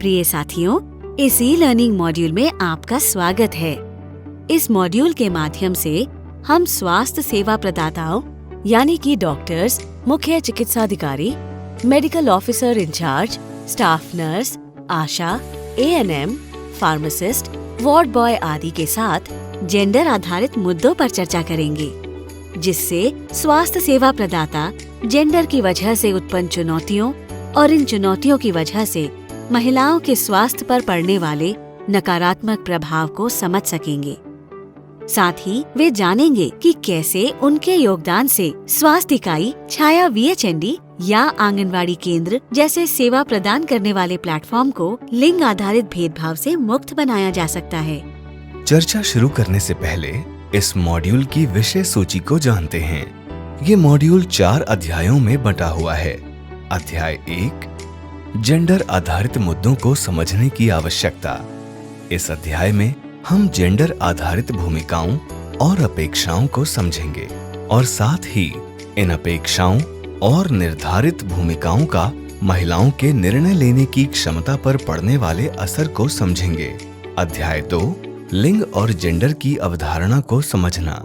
प्रिय साथियों, इस ई लर्निंग मॉड्यूल में आपका स्वागत है। इस मॉड्यूल के माध्यम से हम स्वास्थ्य सेवा प्रदाताओं यानी कि डॉक्टर्स, मुख्य चिकित्साधिकारी, medical officer incharge, staff nurse, ASHA, ANM, pharmacist, ward boy आदि के साथ जेंडर आधारित मुद्दों पर चर्चा करेंगे, जिससे स्वास्थ्य सेवा प्रदाता जेंडर की वजह से उत्पन्न चुनौतियों और इन चुनौतियों की वजह से महिलाओं के स्वास्थ्य पर पड़ने वाले नकारात्मक प्रभाव को समझ सकेंगे। साथ ही वे जानेंगे कि कैसे उनके योगदान से स्वास्थ्य इकाई, छाया वीएचएनडी या आंगनवाड़ी केंद्र जैसे सेवा प्रदान करने वाले प्लेटफॉर्म को लिंग आधारित भेदभाव से मुक्त बनाया जा सकता है। चर्चा शुरू करने से पहले इस मॉड्यूल की विषय सूची को जानते हैं। ये मॉड्यूल 4 अध्यायों में बंटा हुआ है। अध्याय 1, जेंडर आधारित मुद्दों को समझने की आवश्यकता। इस अध्याय में हम जेंडर आधारित भूमिकाओं और अपेक्षाओं को समझेंगे और साथ ही इन अपेक्षाओं और निर्धारित भूमिकाओं का महिलाओं के निर्णय लेने की क्षमता पर पड़ने वाले असर को समझेंगे। अध्याय 2, लिंग और जेंडर की अवधारणा को समझना।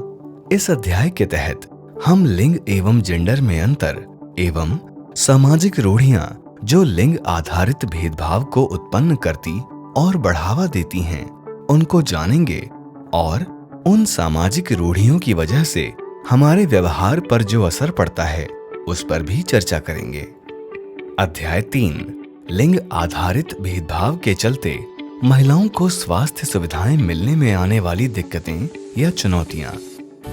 इस अध्याय के तहत हम लिंग एवं जेंडर में अंतर एवं सामाजिक रूढ़ियां जो लिंग आधारित भेदभाव को उत्पन्न करती और बढ़ावा देती हैं, उनको जानेंगे और उन सामाजिक रूढ़ियों की वजह से हमारे व्यवहार पर जो असर पड़ता है उस पर भी चर्चा करेंगे। अध्याय 3, लिंग आधारित भेदभाव के चलते महिलाओं को स्वास्थ्य सुविधाएं मिलने में आने वाली दिक्कतें या चुनौतियां,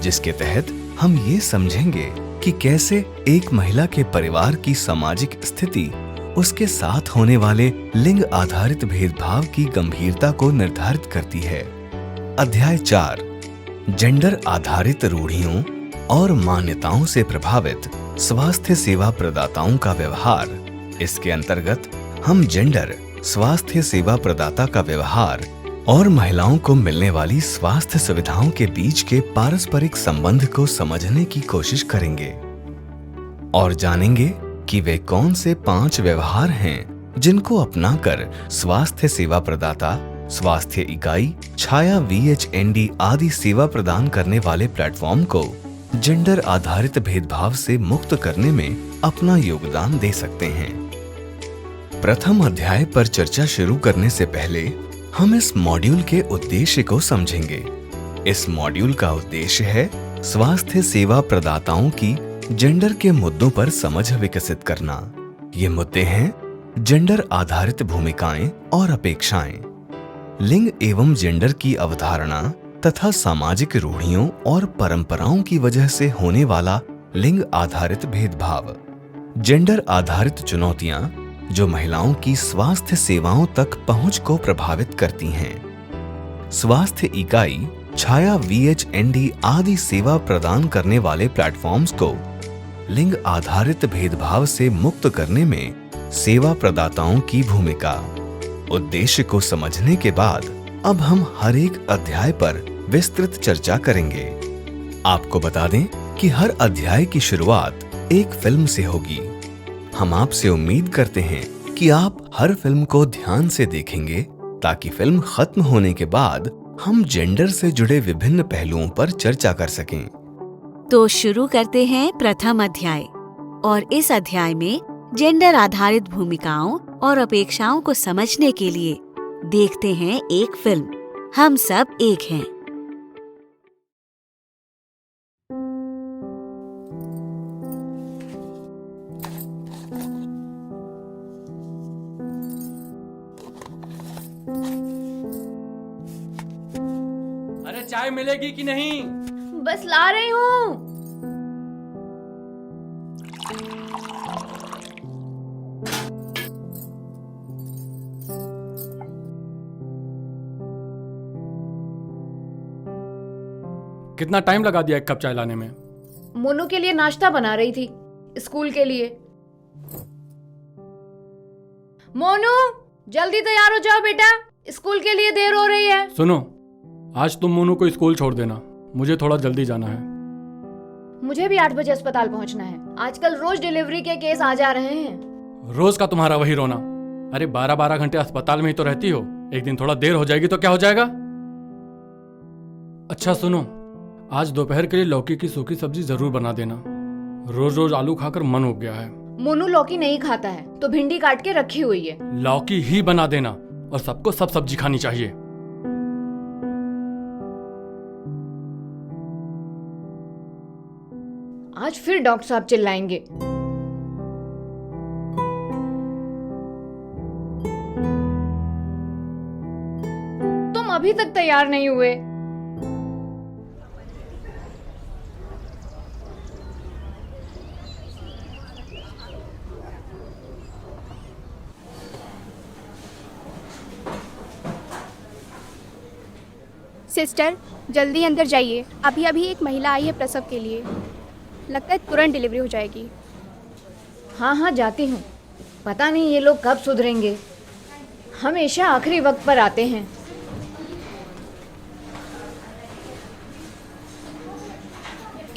जिसके तहत हम ये समझेंगे कि कैसे एक महिला के परिवार की सामाजिक स्थिति उसके साथ होने वाले लिंग आधारित भेदभाव की गंभीरता को निर्धारित करती है। अध्याय 4, जेंडर आधारित रूढ़ियों और मान्यताओं से प्रभावित स्वास्थ्य सेवा प्रदाताओं का व्यवहार। इसके अंतर्गत हम जेंडर, स्वास्थ्य सेवा प्रदाता का व्यवहार और महिलाओं को मिलने वाली स्वास्थ्य सुविधाओं के बीच के पारस्परिक संबंध को समझने की कोशिश करेंगे और जानेंगे कि वे कौन से 5 व्यवहार हैं जिनको अपनाकर स्वास्थ्य सेवा प्रदाता, स्वास्थ्य इकाई, छाया वीएचएनडी आदि सेवा प्रदान करने वाले प्लेटफॉर्म को जेंडर आधारित भेदभाव से मुक्त करने में अपना योगदान दे सकते हैं। प्रथम अध्याय पर चर्चा शुरू करने से पहले हम इस मॉड्यूल के उद्देश्य को समझेंगे। इस मॉड्यूल का उद्देश्य है स्वास्थ्य सेवा प्रदाताओं की जेंडर के मुद्दों पर समझ विकसित करना। ये मुद्दे हैं जेंडर आधारित भूमिकाएं और अपेक्षाएं, लिंग एवं जेंडर की अवधारणा तथा सामाजिक रूढ़ियों और परंपराओं की वजह से होने वाला लिंग आधारित भेदभाव, जेंडर आधारित चुनौतियां जो महिलाओं की स्वास्थ्य सेवाओं तक पहुंच को प्रभावित करती हैं, स्वास्थ्य इकाई, छाया वीएचएनडी आदि सेवा प्रदान करने वाले प्लेटफॉर्म्स को लिंग आधारित भेदभाव से मुक्त करने में सेवा प्रदाताओं की भूमिका। उद्देश्य को समझने के बाद अब हम हर एक अध्याय पर विस्तृत चर्चा करेंगे। आपको बता दें कि हर अध्याय की शुरुआत एक फिल्म से होगी। हम आपसे उम्मीद करते हैं कि आप हर फिल्म को ध्यान से देखेंगे ताकि फिल्म खत्म होने के बाद हम जेंडर से जुड़े विभिन्न पहलुओं पर चर्चा कर सकें। तो शुरू करते हैं प्रथम अध्याय, और इस अध्याय में जेंडर आधारित भूमिकाओं और अपेक्षाओं को समझने के लिए देखते हैं एक फिल्म, हम सब एक हैं। अरे चाय मिलेगी कि नहीं? बस ला रही हूँ। कितना टाइम लगा दिया एक कप चाय लाने में? मोनू के लिए नाश्ता बना रही थी, स्कूल के लिए। मोनू जल्दी तैयार हो जाओ बेटा, स्कूल के लिए देर हो रही है। सुनो, आज तुम मोनू को स्कूल छोड़ देना, मुझे थोड़ा जल्दी जाना है। मुझे भी 8 बजे अस्पताल पहुंचना है। आजकल रोज डिलीवरी के केस आ जा रहे हैं। रोज का तुम्हारा वही रोना। अरे 12-12 घंटे अस्पताल में ही तो रहती हो, एक दिन थोड़ा देर हो जाएगी तो क्या हो जाएगा। अच्छा सुनो, आज दोपहर के लिए लौकी की सूखी सब्जी जरूर बना देना। रोज रोज आलू खाकर मन उब गया है। मोनू लौकी नहीं खाता है तो भिंडी काट के रखी हुई है। लौकी ही बना देना, और सबको सब सब्जी खानी चाहिए। आज फिर डॉक्टर साहब चिल्लाएंगे। तुम अभी तक तैयार नहीं हुए। सिस्टर, जल्दी अंदर जाइए। अभी अभी एक महिला आई है प्रसव के लिए। लगता है तुरंत डिलीवरी हो जाएगी। हाँ हाँ जाती हूँ। पता नहीं ये लोग कब सुधरेंगे, हमेशा आखिरी वक्त पर आते हैं।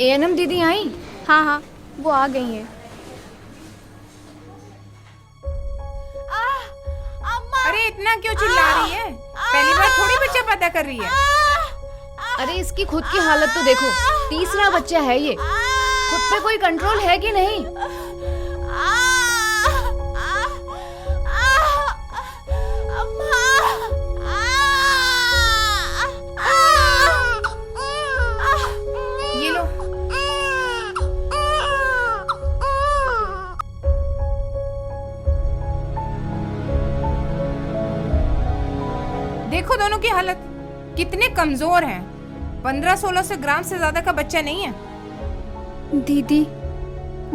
एएनएम दीदी आई? हाँ हाँ, वो आ गई हैं। अरे इतना क्यों चिल्ला रही है? पहली बार थोड़ी बच्चा पैदा कर रही है। अरे इसकी खुद की हालत तो देखो, तीसरा बच्चा है ये। खुद पे कोई कंट्रोल है कि नहीं? ये लो। देखो दोनों की हालत कितने कमजोर हैं। 15-16 ग्राम से ज्यादा का बच्चा नहीं है। दीदी,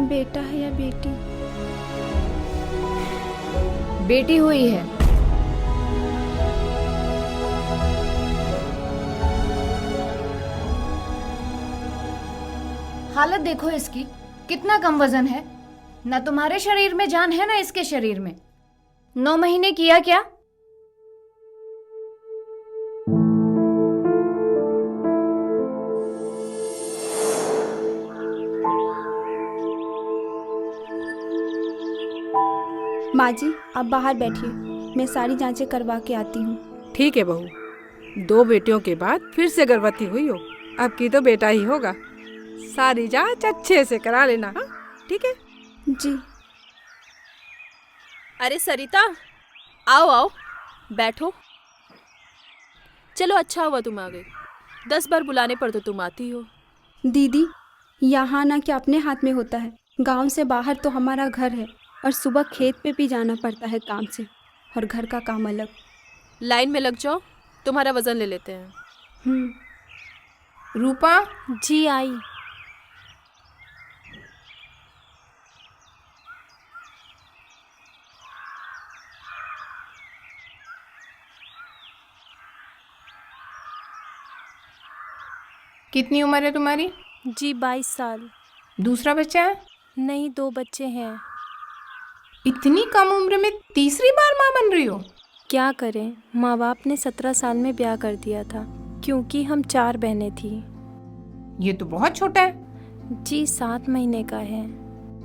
बेटा है या बेटी? बेटी हुई है। हालत देखो इसकी, कितना कम वजन है। ना तुम्हारे शरीर में जान है ना इसके शरीर में। 9 महीने किया क्या? माँ जी, आप बाहर बैठिए, मैं सारी जांचें करवा के आती हूँ। ठीक है बहू, 2 बेटियों के बाद फिर से गर्भवती हुई हो। अब की तो बेटा ही होगा। सारी जांच अच्छे से करा लेना, हाँ? ठीक है जी। अरे सरिता, आओ आओ, बैठो। चलो, अच्छा हुआ तुम आ गई। 10 बार बुलाने पर तो तुम आती हो। दीदी, यहाँ आना क्या अपने हाथ में होता है? गांव से बाहर तो हमारा घर है और सुबह खेत पे भी जाना पड़ता है काम से, और घर का काम अलग। लाइन में लग जाओ, तुम्हारा वजन ले लेते हैं। रूपा जी आई। कितनी उम्र है तुम्हारी? जी 22 साल। दूसरा बच्चा है? नहीं, 2 बच्चे हैं। इतनी कम उम्र में तीसरी बार माँ बन रही हो? क्या करें, माँ बाप ने 17 साल में ब्याह कर दिया था, क्योंकि हम 4 बहनें थी। ये तो बहुत छोटा है। जी 7 महीने का है।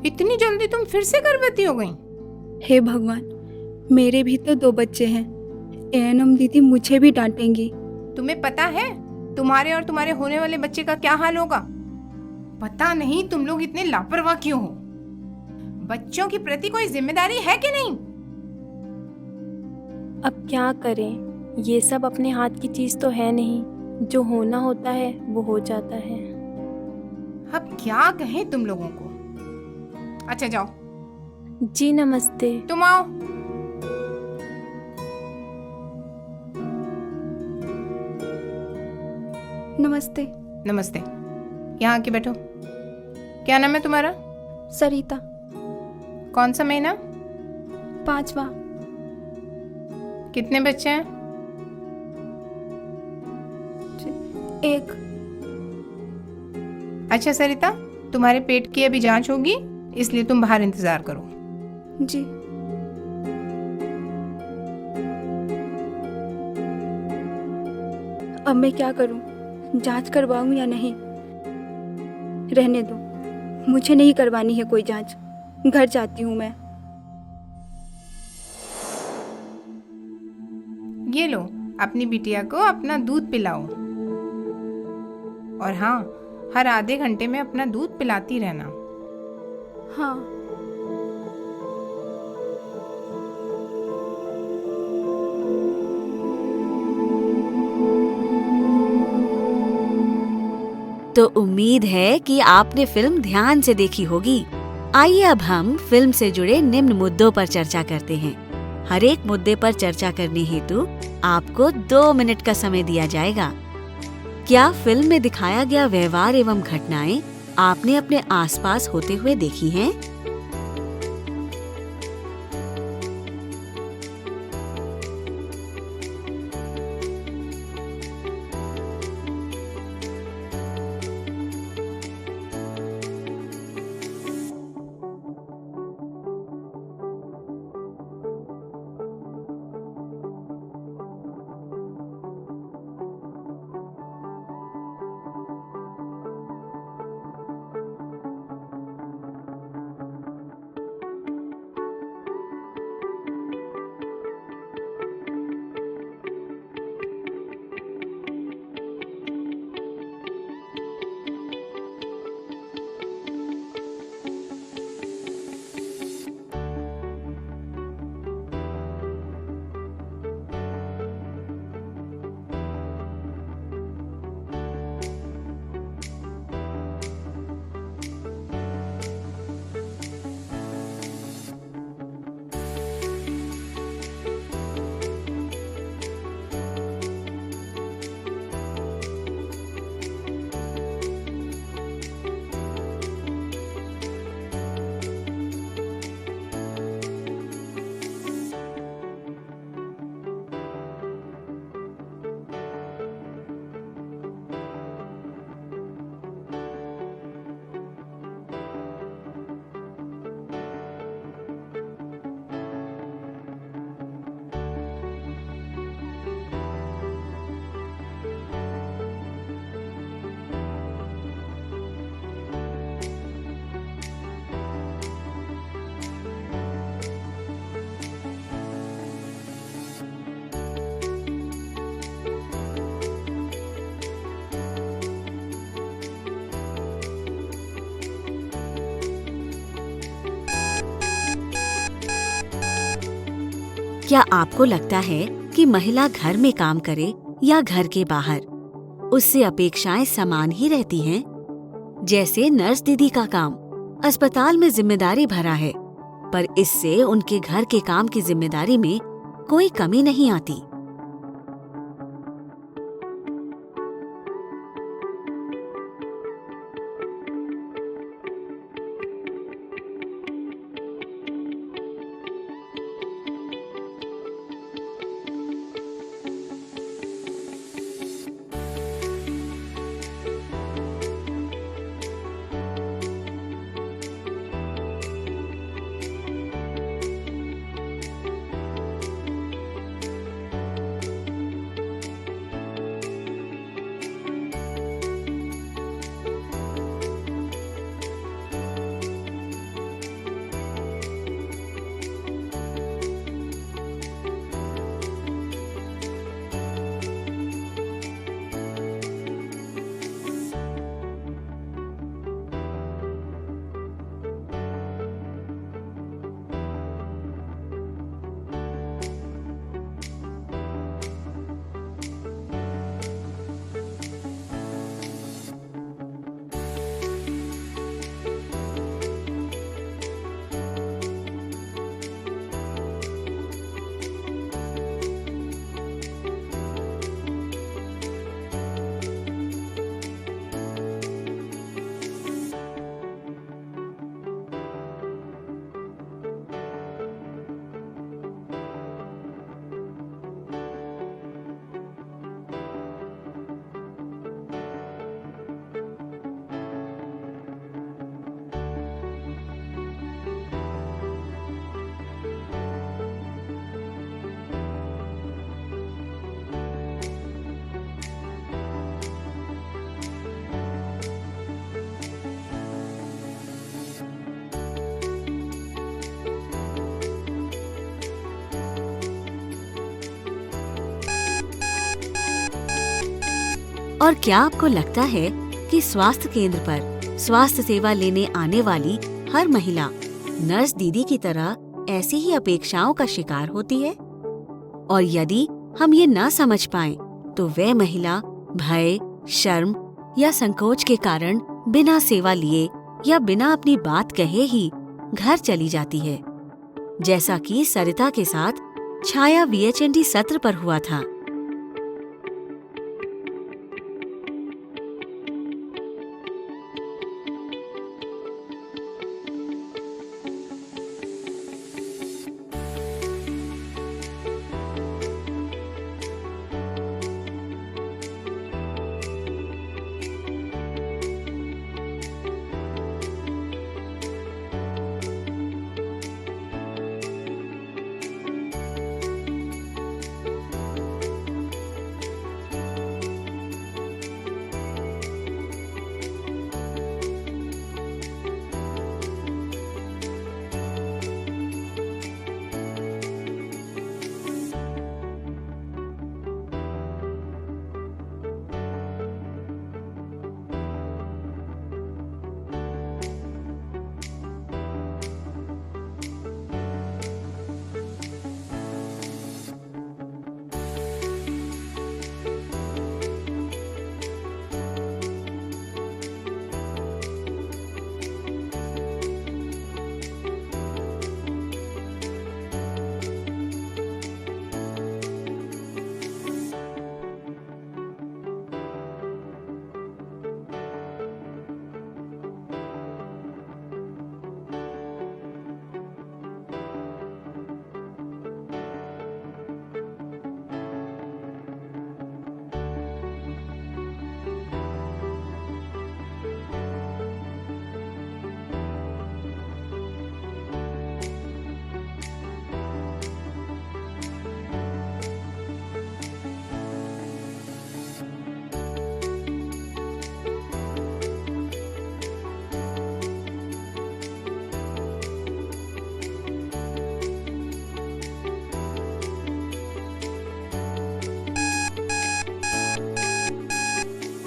इतनी जल्दी तुम फिर से गर्भवती हो गई? हे भगवान, मेरे भी तो 2 बच्चे हैं। एएनएम दीदी मुझे भी डांटेंगी। तुम्हें पता है तुम्हारे और तुम्हारे होने वाले बच्चे का क्या हाल होगा? पता नहीं तुम लोग इतने लापरवाह क्यों हो। बच्चों के प्रति कोई जिम्मेदारी है कि नहीं? अब क्या करें, ये सब अपने हाथ की चीज़ तो है नहीं। जो होना होता है वो हो जाता है। अब क्या कहें तुम लोगों को। अच्छा जाओ। जी नमस्ते। तुम आओ। नमस्ते। नमस्ते। यहाँ आके बैठो। क्या नाम है तुम्हारा? सरिता। कौन सा महीना? 5वां। कितने बच्चे हैं? 1। अच्छा सरिता, तुम्हारे पेट की अभी जांच होगी, इसलिए तुम बाहर इंतजार करो। जी। अब मैं क्या करूं? जांच करवाऊं या नहीं? रहने दो, मुझे नहीं करवानी है कोई जांच। घर जाती हूँ मैं। ये लो, अपनी बिटिया को अपना दूध पिलाओ। और हाँ, हर आधे घंटे में अपना दूध पिलाती रहना। हाँ। तो उम्मीद है कि आपने फिल्म ध्यान से देखी होगी। आइए अब हम फिल्म से जुड़े निम्न मुद्दों पर चर्चा करते हैं। हर एक मुद्दे पर चर्चा करने हेतु आपको 2 मिनट का समय दिया जाएगा। क्या फिल्म में दिखाया गया व्यवहार एवं घटनाएं आपने अपने आसपास होते हुए देखी हैं? क्या आपको लगता है कि महिला घर में काम करे या घर के बाहर, उससे अपेक्षाएं समान ही रहती हैं? जैसे नर्स दीदी का काम अस्पताल में जिम्मेदारी भरा है, पर इससे उनके घर के काम की जिम्मेदारी में कोई कमी नहीं आती। और क्या आपको लगता है कि स्वास्थ्य केंद्र पर स्वास्थ्य सेवा लेने आने वाली हर महिला नर्स दीदी की तरह ऐसी ही अपेक्षाओं का शिकार होती है? और यदि हम ये न समझ पाएं, तो वह महिला भय, शर्म या संकोच के कारण बिना सेवा लिए या बिना अपनी बात कहे ही घर चली जाती है, जैसा कि सरिता के साथ छाया VHND सत्र पर हुआ था।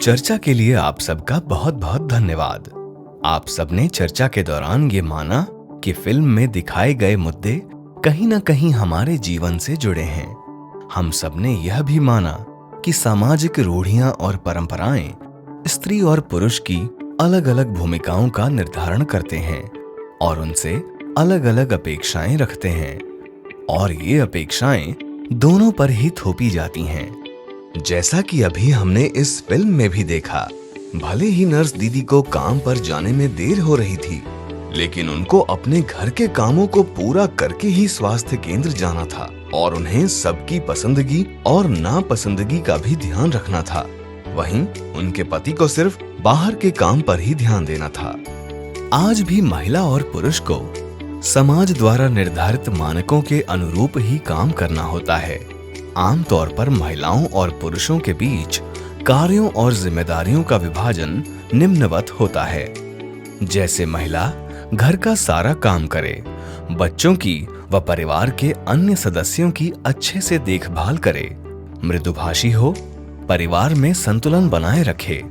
चर्चा के लिए आप सबका बहुत बहुत धन्यवाद। आप सबने चर्चा के दौरान ये माना कि फिल्म में दिखाए गए मुद्दे कहीं न कहीं हमारे जीवन से जुड़े हैं। हम सबने यह भी माना कि सामाजिक रूढ़ियां और परंपराएं स्त्री और पुरुष की अलग अलग भूमिकाओं का निर्धारण करते हैं और उनसे अलग अलग अपेक्षाएं रखते हैं, और ये अपेक्षाएं दोनों पर ही थोपी जाती हैं। जैसा कि अभी हमने इस फिल्म में भी देखा, भले ही नर्स दीदी को काम पर जाने में देर हो रही थी, लेकिन उनको अपने घर के कामों को पूरा करके ही स्वास्थ्य केंद्र जाना था और उन्हें सबकी पसंदगी और नापसंदगी का भी ध्यान रखना था। वहीं उनके पति को सिर्फ बाहर के काम पर ही ध्यान देना था। आज भी महिला और पुरुष को समाज द्वारा निर्धारित मानकों के अनुरूप ही काम करना होता है। आमतौर पर महिलाओं और पुरुषों के बीच कार्यों और जिम्मेदारियों का विभाजन निम्नवत होता है। जैसे महिला घर का सारा काम करे, बच्चों की व परिवार के अन्य सदस्यों की अच्छे से देखभाल करे, मृदुभाषी हो, परिवार में संतुलन बनाए रखे,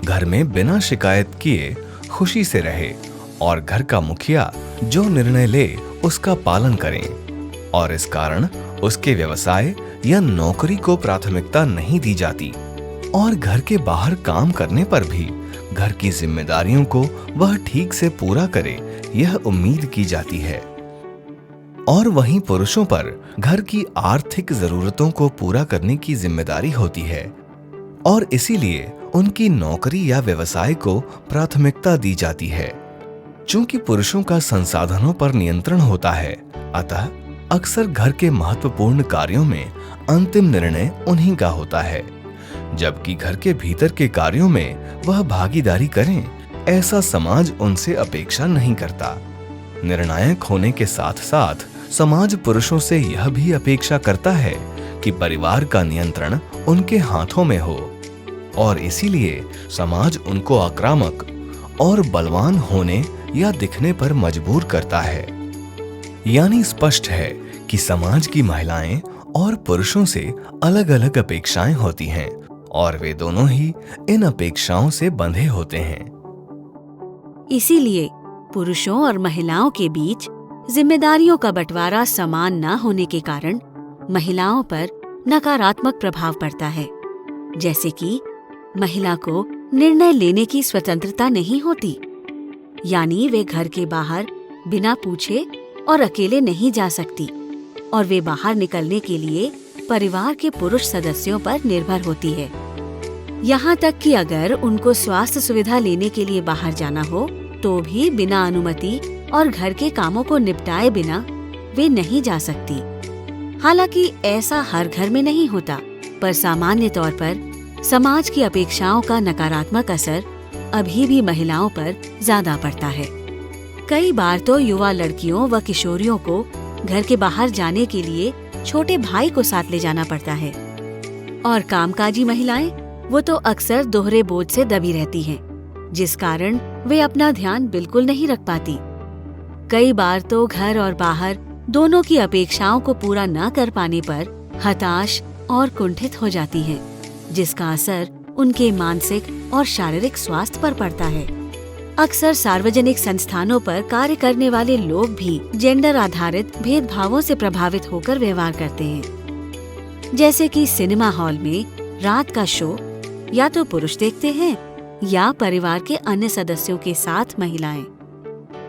घर में बिना शिकायत किए खुशी से रहे और घर का मुखिया जो निर्णय ले उसका पालन करें, और इस कारण उसके व्यवसाय या नौकरी को प्राथमिकता नहीं दी जाती, और घर के बाहर काम करने पर भी घर की जिम्मेदारियों को वह ठीक से पूरा करे, यह उम्मीद की जाती है। और वहीं पुरुषों पर घर की आर्थिक जरूरतों को पूरा करने की जिम्मेदारी होती है, और इसीलिए उनकी नौकरी या व्यवसाय को प्राथमिकता दी जाती है। चूंकि पुरुषों का संसाधनों पर नियंत्रण होता है, अतः अक्सर घर के महत्वपूर्ण कार्यों में अंतिम निर्णय उन्हीं का होता है, जबकि घर के भीतर के कार्यों में वह भागीदारी करें, ऐसा समाज उनसे अपेक्षा नहीं करता। निर्णायक होने के साथ साथ समाज पुरुषों से यह भी अपेक्षा करता है कि परिवार का नियंत्रण उनके हाथों में हो, और इसीलिए समाज उनको आक्रामक और बलवान होने या दिखने पर मजबूर करता है। यानी स्पष्ट है कि समाज की महिलाएं और पुरुषों से अलग अलग अपेक्षाएं होती हैं और वे दोनों ही इन अपेक्षाओं से बंधे होते हैं। इसीलिए पुरुषों और महिलाओं के बीच जिम्मेदारियों का बंटवारा समान न होने के कारण महिलाओं पर नकारात्मक प्रभाव पड़ता है। जैसे कि महिला को निर्णय लेने की स्वतंत्रता नहीं होती, यानी वे घर के बाहर बिना पूछे और अकेले नहीं जा सकती और वे बाहर निकलने के लिए परिवार के पुरुष सदस्यों पर निर्भर होती है। यहाँ तक कि अगर उनको स्वास्थ्य सुविधा लेने के लिए बाहर जाना हो तो भी बिना अनुमति और घर के कामों को निपटाए बिना वे नहीं जा सकती। हालांकि ऐसा हर घर में नहीं होता, पर सामान्य तौर पर समाज की अपेक्षाओं का नकारात्मक असर अभी भी महिलाओं पर ज्यादा पड़ता है। कई बार तो युवा लड़कियों व किशोरियों को घर के बाहर जाने के लिए छोटे भाई को साथ ले जाना पड़ता है और कामकाजी महिलाएं वो तो अक्सर दोहरे बोझ से दबी रहती हैं, जिस कारण वे अपना ध्यान बिल्कुल नहीं रख पाती। कई बार तो घर और बाहर दोनों की अपेक्षाओं को पूरा न कर पाने पर हताश और कुंठित हो जाती हैं, जिसका असर उनके मानसिक और शारीरिक स्वास्थ्य पर पड़ता है। अक्सर सार्वजनिक संस्थानों पर कार्य करने वाले लोग भी जेंडर आधारित भेदभावों से प्रभावित होकर व्यवहार करते हैं। जैसे कि सिनेमा हॉल में रात का शो या तो पुरुष देखते हैं या परिवार के अन्य सदस्यों के साथ महिलाएं।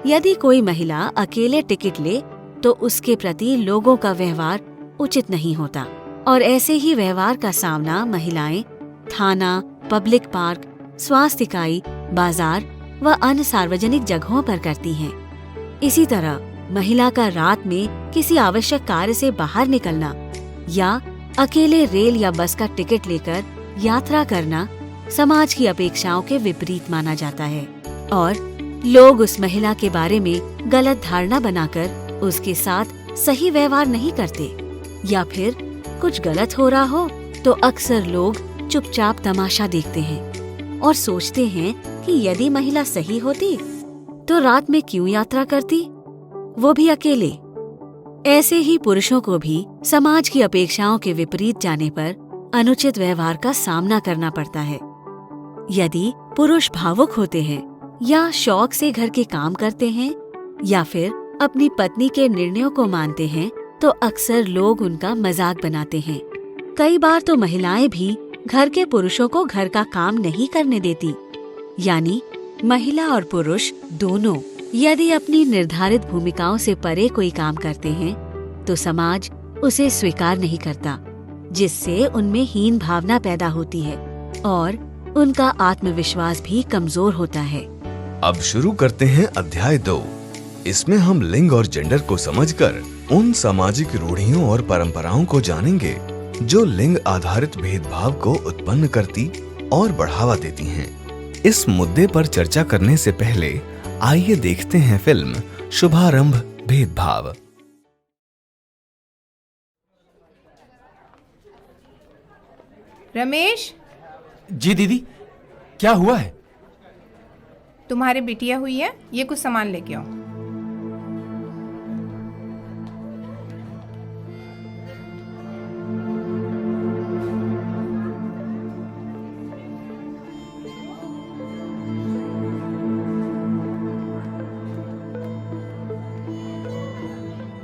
यदि कोई महिला अकेले टिकट ले तो उसके प्रति लोगों का व्यवहार उचित नहीं होता और ऐसे ही व्यवहार का सामना महिलाएं थाना, पब्लिक पार्क, स्वास्थ्य इकाई, बाजार व अन्य सार्वजनिक जगहों पर करती हैं। इसी तरह महिला का रात में किसी आवश्यक कार्य से बाहर निकलना या अकेले रेल या बस का टिकट लेकर यात्रा करना समाज की अपेक्षाओं के विपरीत माना जाता है और लोग उस महिला के बारे में गलत धारणा बनाकर उसके साथ सही व्यवहार नहीं करते, या फिर कुछ गलत हो रहा हो तो अक्सर लोग चुपचाप तमाशा देखते हैं और सोचते हैं कि यदि महिला सही होती तो रात में क्यों यात्रा करती, वो भी अकेले। ऐसे ही पुरुषों को भी समाज की अपेक्षाओं के विपरीत जाने पर अनुचित व्यवहार का सामना करना पड़ता है। यदि पुरुष भावुक होते हैं या शौक से घर के काम करते हैं या फिर अपनी पत्नी के निर्णयों को मानते हैं तो अक्सर लोग उनका मजाक बनाते हैं। कई बार तो महिलाएं भी घर के पुरुषों को घर का काम नहीं करने देती, यानी महिला और पुरुष दोनों यदि अपनी निर्धारित भूमिकाओं से परे कोई काम करते हैं तो समाज उसे स्वीकार नहीं करता, जिससे उनमें हीन भावना पैदा होती है और उनका आत्मविश्वास भी कमजोर होता है। अब शुरू करते हैं अध्याय 2। इसमें हम लिंग और जेंडर को समझकर उन सामाजिक रूढ़ियों और परंपराओं को जानेंगे जो लिंग आधारित भेदभाव को उत्पन्न करती और बढ़ावा देती हैं। इस मुद्दे पर चर्चा करने से पहले आइए देखते हैं फिल्म शुभारंभ भेदभाव। रमेश, जी दीदी, क्या हुआ है? तुम्हारी बिटिया हुई है, ये कुछ सामान लेके आओ।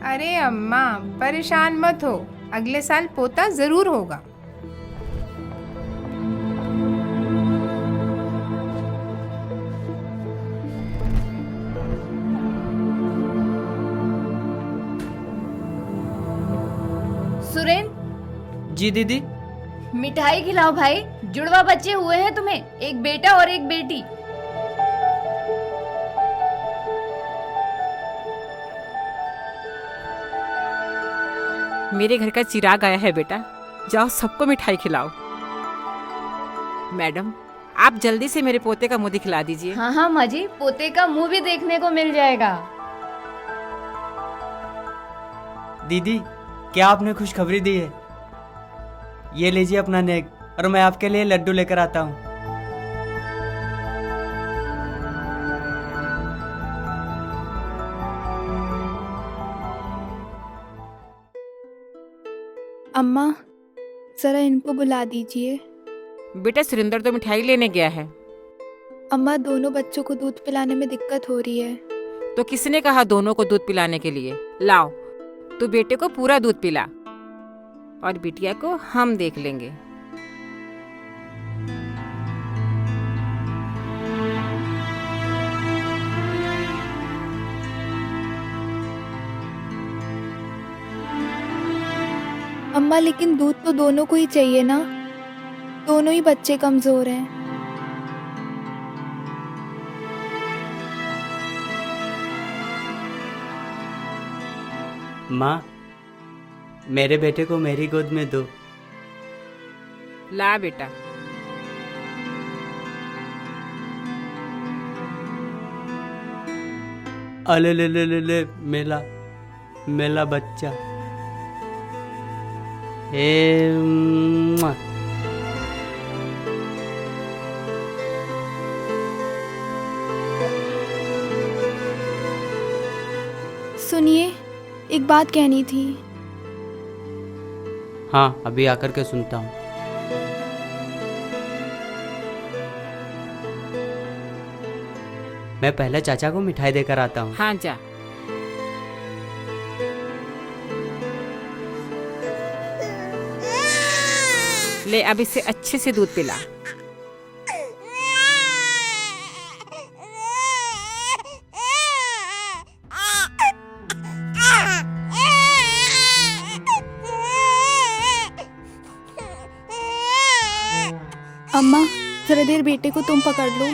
अरे अम्मा, परेशान मत हो, अगले साल पोता जरूर होगा। सुरेंद्र, जी दीदी। मिठाई खिलाओ भाई, जुड़वा बच्चे हुए हैं तुम्हें, एक बेटा और एक बेटी। मेरे घर का चिराग आया है बेटा, जाओ सबको मिठाई खिलाओ। मैडम, आप जल्दी से मेरे पोते का मुंह दिखला दीजिए। हाँ हाँ माँ जी, पोते का मुंह भी देखने को मिल जाएगा। दीदी, क्या आपने खुशखबरी दी है? ये लीजिए अपना नेक, और मैं आपके लिए लड्डू लेकर आता हूँ। अम्मा, ज़रा इनको बुला दीजिए। बेटा सुरेंद्र तो मिठाई लेने गया है। अम्मा, दोनों बच्चों को दूध पिलाने में दिक्कत हो रही है। तो किसने कहा दोनों को दूध पिलाने के लिए? लाओ, तू बेटे को पूरा दूध पिला और बिटिया को हम देख लेंगे। अम्मा, लेकिन दूध तो दोनों को ही चाहिए ना, दोनों ही बच्चे कमजोर हैं। माँ, मेरे बेटे को मेरी गोद में दो। ला बेटा। अले ले ले ले ले मेला मेला बच्चा। मुआ। सुनिए, एक बात कहनी थी। हाँ, अभी आकर के सुनता हूँ। मैं पहले चाचा को मिठाई देकर आता हूँ। हाँ जा। ले, अब इसे अच्छे से दूध पिला। अम्मा, जरा देर बेटे को तुम पकड़ लो,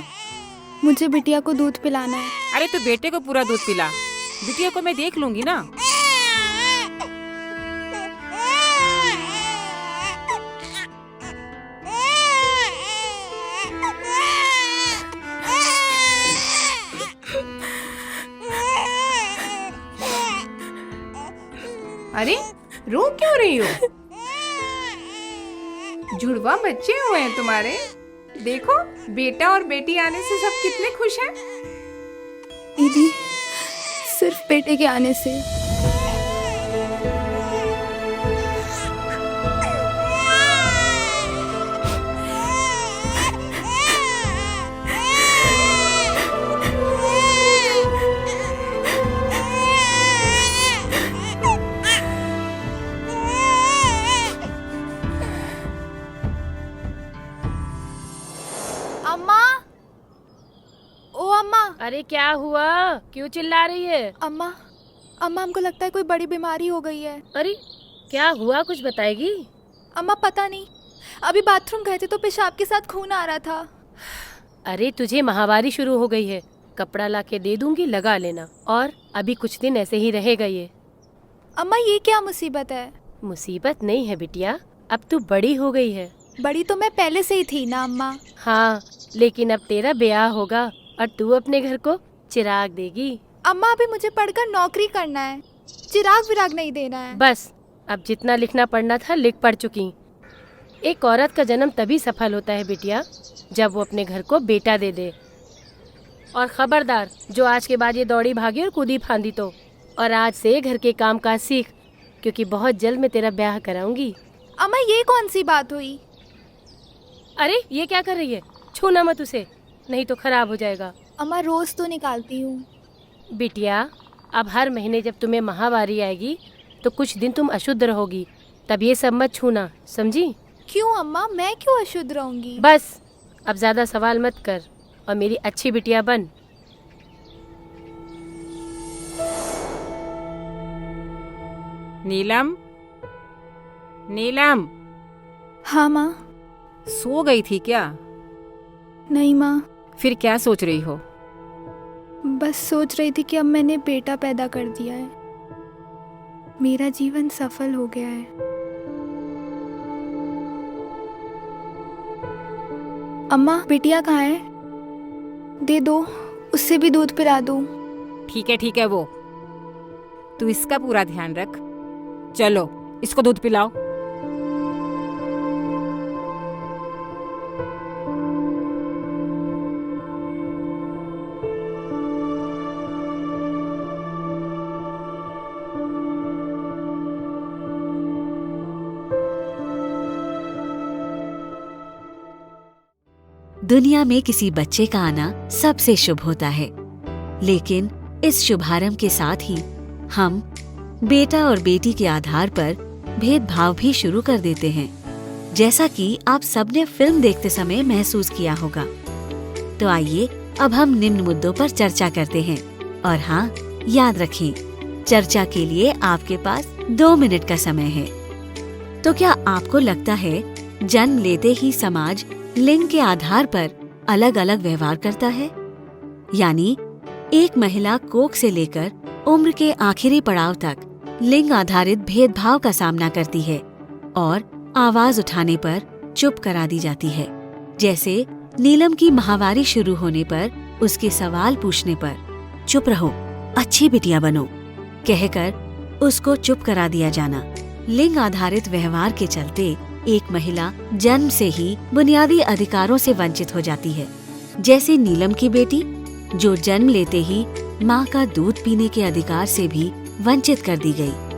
मुझे बिटिया को दूध पिलाना है। अरे तो बेटे को पूरा दूध पिला, बिटिया को मैं देख लूंगी ना। अरे, रो क्यों रही हो? जुड़वा बच्चे हुए हैं तुम्हारे। देखो, बेटा और बेटी आने से सब कितने खुश हैं। दीदी, सिर्फ बेटे के आने से। अम्मा, ओ अम्मा। अरे क्या हुआ, क्यों चिल्ला रही है? अम्मा, अम्मा, हमको लगता है कोई बड़ी बीमारी हो गई है। अरे क्या हुआ, कुछ बताएगी? अम्मा, पता नहीं, अभी बाथरूम गए थे तो पेशाब के साथ खून आ रहा था। अरे तुझे माहवारी शुरू हो गई है, कपड़ा ला के दे दूंगी, लगा लेना, और अभी कुछ दिन ऐसे ही रहेगा ये। अम्मा, ये क्या मुसीबत है? मुसीबत नहीं है बिटिया, अब तू बड़ी हो गई है। बड़ी तो मैं पहले से ही थी ना अम्मा। हाँ, लेकिन अब तेरा ब्याह होगा और तू अपने घर को चिराग देगी। अम्मा, अभी मुझे पढ़कर नौकरी करना है, चिराग विराग नहीं देना है। बस, अब जितना लिखना पढ़ना था लिख पढ़ चुकी। एक औरत का जन्म तभी सफल होता है बिटिया, जब वो अपने घर को बेटा दे दे। और खबरदार, जो आज के बाद ये दौड़ी भागी और कूदी फांदी तो, और आज से घर के काम काज सीख, क्योंकि बहुत जल्द मैं तेरा ब्याह कराऊंगी। अम्मा, ये कौन सी बात हुई? अरे ये क्या कर रही है, छूना मत उसे, नहीं तो खराब हो जाएगा। अम्मा, रोज तो निकालती हूँ। बिटिया, अब हर महीने जब तुम्हें माहवारी आएगी तो कुछ दिन तुम अशुद्ध रहोगी, तब ये सब मत छूना, समझी? क्यों अम्मा, मैं क्यों अशुद्ध रहूंगी? बस, अब ज्यादा सवाल मत कर और मेरी अच्छी बिटिया बन। नीलम, नीलम। हाँ माँ। सो गई थी क्या? नहीं माँ। फिर क्या सोच रही हो? बस सोच रही थी कि अब मैंने बेटा पैदा कर दिया है, मेरा जीवन सफल हो गया है। अम्मा, बिटिया कहाँ है? दे दो, उससे भी दूध पिला दूँ। ठीक है वो, तू इसका पूरा ध्यान रख। चलो, इसको दूध पिलाओ। दुनिया में किसी बच्चे का आना सबसे शुभ होता है, लेकिन इस शुभारंभ के साथ ही हम बेटा और बेटी के आधार पर भेदभाव भी शुरू कर देते हैं, जैसा कि आप सबने फिल्म देखते समय महसूस किया होगा। तो आइए अब हम निम्न मुद्दों पर चर्चा करते हैं। और हाँ, याद रखें, चर्चा के लिए आपके पास 2 मिनट का समय है। तो क्या आपको लगता है जन्म लेते ही समाज लिंग के आधार पर अलग अलग व्यवहार करता है? यानी एक महिला कोख से लेकर उम्र के आखिरी पड़ाव तक लिंग आधारित भेदभाव का सामना करती है और आवाज उठाने पर चुप करा दी जाती है। जैसे नीलम की माहवारी शुरू होने पर उसके सवाल पूछने पर चुप रहो, अच्छी बिटिया बनो कहकर उसको चुप करा दिया जाना। लिंग आधारित व्यवहार के चलते एक महिला जन्म से ही बुनियादी अधिकारों से वंचित हो जाती है, जैसे नीलम की बेटी जो जन्म लेते ही माँ का दूध पीने के अधिकार से भी वंचित कर दी गई।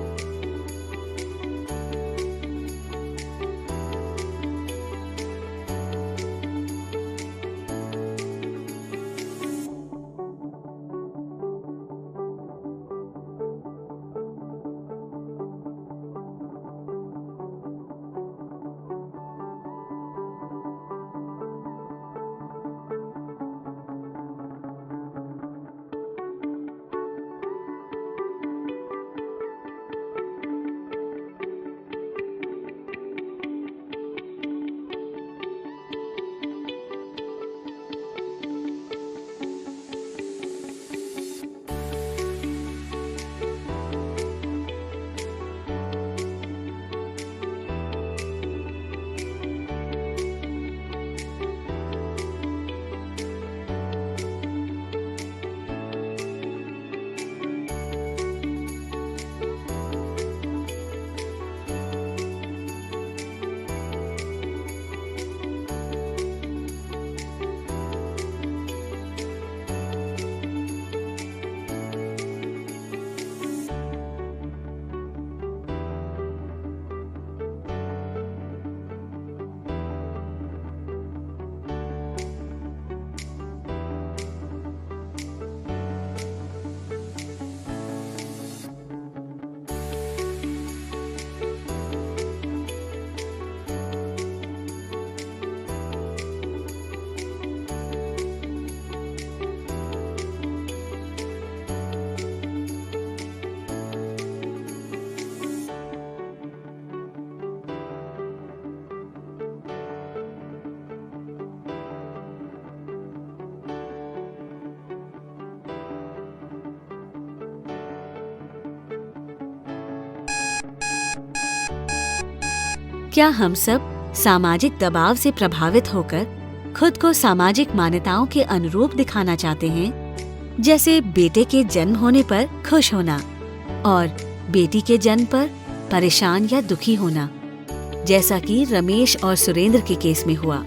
क्या हम सब सामाजिक दबाव से प्रभावित होकर खुद को सामाजिक मान्यताओं के अनुरूप दिखाना चाहते हैं? जैसे बेटे के जन्म होने पर खुश होना और बेटी के जन्म पर परेशान या दुखी होना, जैसा कि रमेश और सुरेंद्र के केस में हुआ।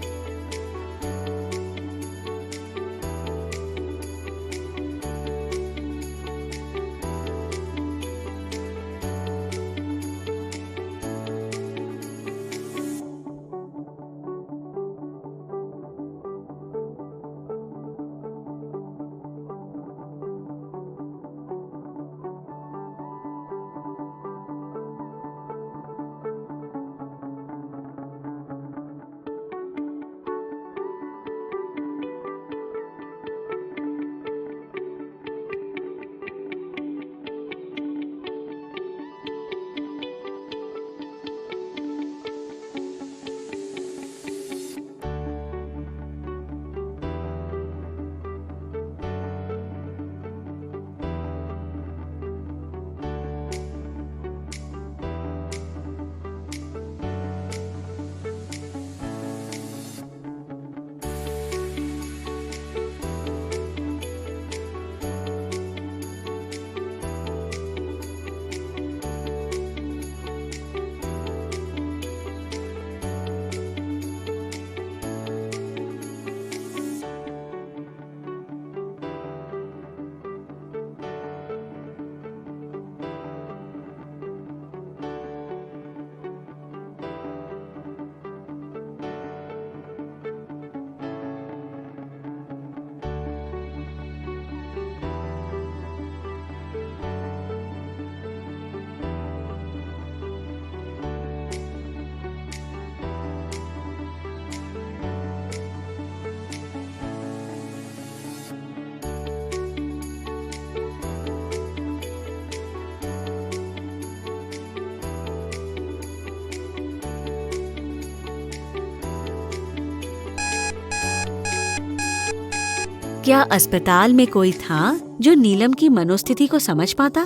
क्या अस्पताल में कोई था जो नीलम की मनोस्थिति को समझ पाता?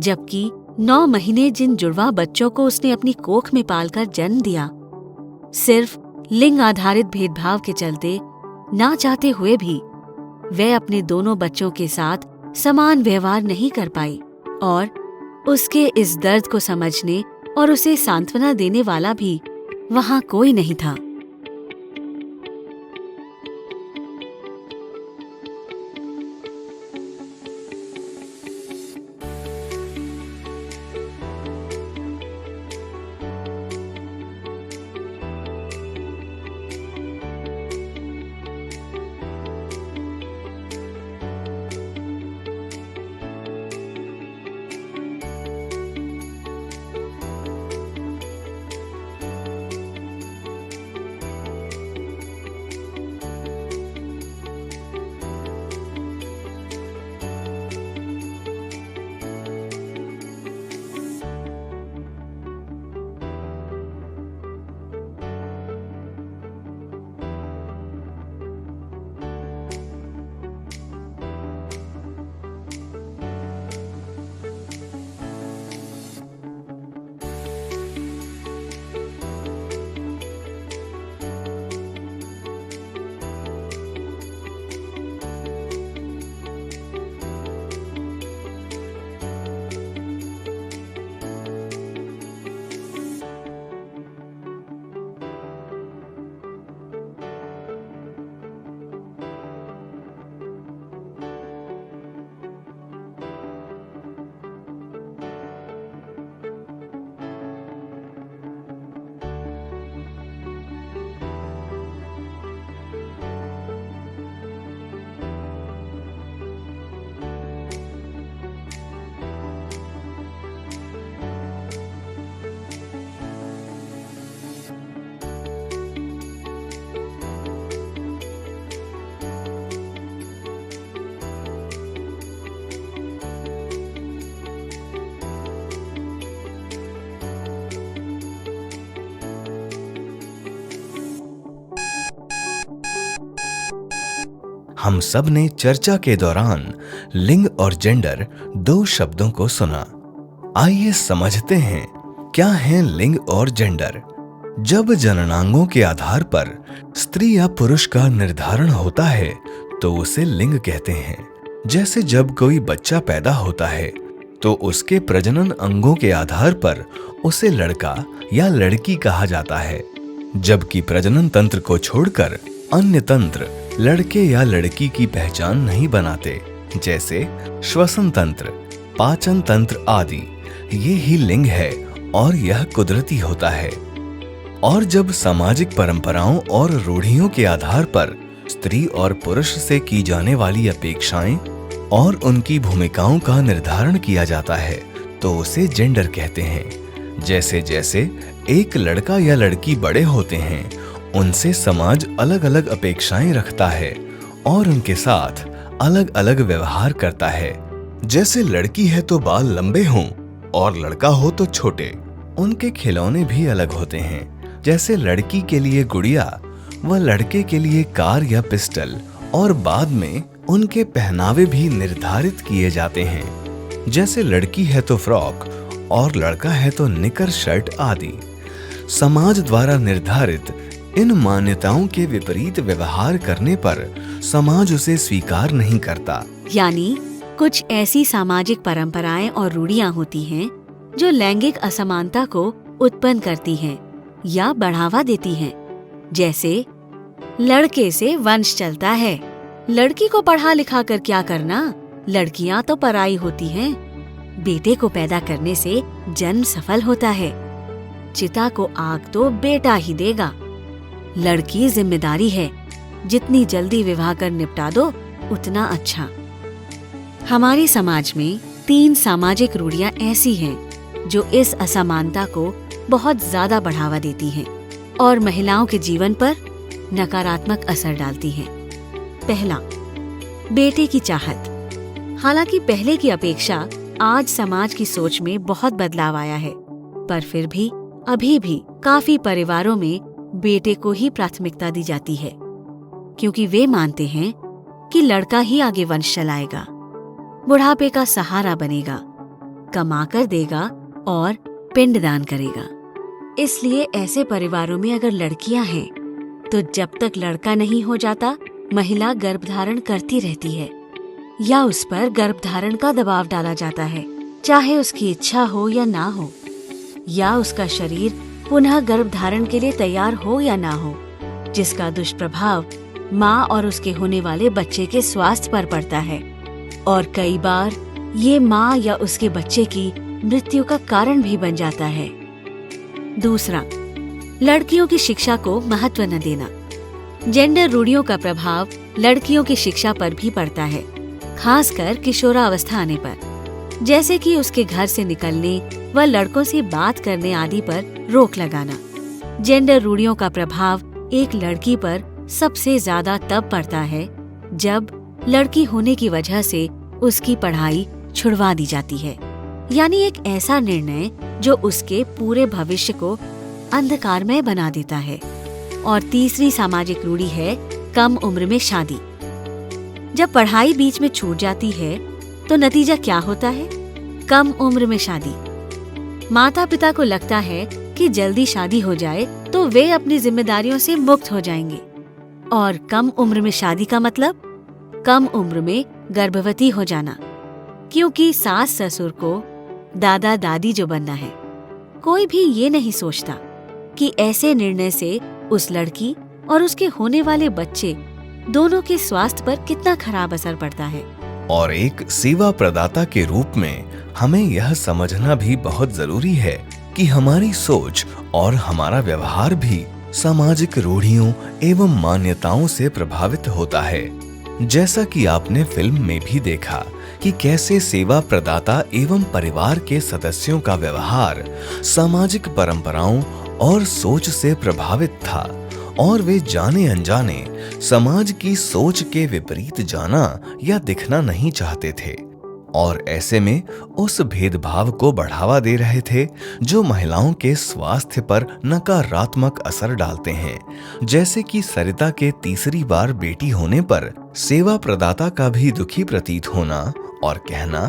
जबकि 9 महीने जिन जुड़वा बच्चों को उसने अपनी कोख में पालकर जन्म दिया, सिर्फ लिंग आधारित भेदभाव के चलते ना चाहते हुए भी वह अपने दोनों बच्चों के साथ समान व्यवहार नहीं कर पाई और उसके इस दर्द को समझने और उसे सांत्वना देने वाला भी वहां कोई नहीं था। हम सब ने चर्चा के दौरान लिंग और जेंडर 2 शब्दों को सुना। आइए समझते हैं क्या है लिंग और जेंडर। जब जननांगों के आधार पर स्त्री या पुरुष का निर्धारण होता है तो उसे लिंग कहते हैं। जैसे जब कोई बच्चा पैदा होता है तो उसके प्रजनन अंगों के आधार पर उसे लड़का या लड़की कहा जाता है, जबकि प्रजनन तंत्र को छोड़कर अन्य तंत्र लड़के या लड़की की पहचान नहीं बनाते, जैसे श्वसन तंत्र, पाचन तंत्र आदि। ये ही लिंग है और यह कुदरती होता है। और जब सामाजिक परंपराओं और रूढ़ियों के आधार पर स्त्री और पुरुष से की जाने वाली अपेक्षाएं और उनकी भूमिकाओं का निर्धारण किया जाता है तो उसे जेंडर कहते हैं। जैसे जैसे एक लड़का या लड़की बड़े होते हैं उनसे समाज अलग अलग अपेक्षाएं रखता है और उनके साथ अलग अलग व्यवहार करता है। जैसे लड़की है तो बाल लंबे हों और लड़का हो तो छोटे। उनके खिलौने भी अलग होते हैं, जैसे लड़की के लिए गुड़िया व लड़के के लिए कार या पिस्टल। और बाद में उनके पहनावे भी निर्धारित किए जाते हैं, जैसे लड़की है तो फ्रॉक और लड़का है तो निकर शर्ट आदि। समाज द्वारा निर्धारित इन मान्यताओं के विपरीत व्यवहार करने पर समाज उसे स्वीकार नहीं करता। यानी कुछ ऐसी सामाजिक परंपराएं और रूढ़ियां होती हैं जो लैंगिक असमानता को उत्पन्न करती हैं या बढ़ावा देती हैं। जैसे लड़के से वंश चलता है, लड़की को पढ़ा लिखा कर क्या करना, लड़कियां तो पराई होती हैं। बेटे को पैदा करने से जन्म सफल होता है, चिता को आग तो बेटा ही देगा। लड़की जिम्मेदारी है, जितनी जल्दी विवाह कर निपटा दो उतना अच्छा। हमारे समाज में 3 सामाजिक रूढ़ियां ऐसी हैं जो इस असमानता को बहुत ज्यादा बढ़ावा देती हैं और महिलाओं के जीवन पर नकारात्मक असर डालती हैं। पहला, बेटे की चाहत। हालांकि पहले की अपेक्षा आज समाज की सोच में बहुत बदलाव आया है, पर फिर भी अभी भी काफी परिवारों में बेटे को ही प्राथमिकता दी जाती है, क्योंकि वे मानते हैं कि लड़का ही आगे वंश चलाएगा, बुढ़ापे का सहारा बनेगा, कमाकर देगा और पिंडदान करेगा। इसलिए ऐसे परिवारों में अगर लड़कियां हैं तो जब तक लड़का नहीं हो जाता महिला गर्भधारण करती रहती है या उस पर गर्भधारण का दबाव डाला जाता है, चाहे उसकी इच्छा हो या ना हो, या उसका शरीर पुनः गर्भधारण के लिए तैयार हो या ना हो, जिसका दुष्प्रभाव माँ और उसके होने वाले बच्चे के स्वास्थ्य पर पड़ता है और कई बार ये माँ या उसके बच्चे की मृत्यु का कारण भी बन जाता है। दूसरा, लड़कियों की शिक्षा को महत्व न देना। जेंडर रूढ़ियों का प्रभाव लड़कियों की शिक्षा पर भी पड़ता है, खासकर किशोरावस्था आने पर, जैसे कि उसके घर से निकलने व लड़कों से बात करने आदि पर रोक लगाना। जेंडर रूढ़ियों का प्रभाव एक लड़की पर सबसे ज्यादा तब पड़ता है जब लड़की होने की वजह से उसकी पढ़ाई छुड़वा दी जाती है, यानी एक ऐसा निर्णय जो उसके पूरे भविष्य को अंधकारमय बना देता है। और तीसरी सामाजिक रूढ़ी है कम उम्र में शादी। जब पढ़ाई बीच में छूट जाती है तो नतीजा क्या होता है? कम उम्र में शादी। माता पिता को लगता है कि जल्दी शादी हो जाए तो वे अपनी जिम्मेदारियों से मुक्त हो जाएंगे, और कम उम्र में शादी का मतलब कम उम्र में गर्भवती हो जाना, क्योंकि सास ससुर को दादा दादी जो बनना है। कोई भी ये नहीं सोचता कि ऐसे निर्णय से उस लड़की और उसके होने वाले बच्चे दोनों के स्वास्थ्य पर कितना खराब असर पड़ता है। और एक सेवा प्रदाता के रूप में हमें यह समझना भी बहुत जरूरी है कि हमारी सोच और हमारा व्यवहार भी सामाजिक रूढ़ियों एवं मान्यताओं से प्रभावित होता है। जैसा कि आपने फिल्म में भी देखा कि कैसे सेवा प्रदाता एवं परिवार के सदस्यों का व्यवहार सामाजिक परंपराओं और सोच से प्रभावित था और वे जाने अनजाने समाज की सोच के विपरीत जाना या दिखना नहीं चाहते थे, और ऐसे में उस भेदभाव को बढ़ावा दे रहे थे जो महिलाओं के स्वास्थ्य पर नकारात्मक असर डालते हैं। जैसे कि सरिता के तीसरी बार बेटी होने पर सेवा प्रदाता का भी दुखी प्रतीत होना और कहना,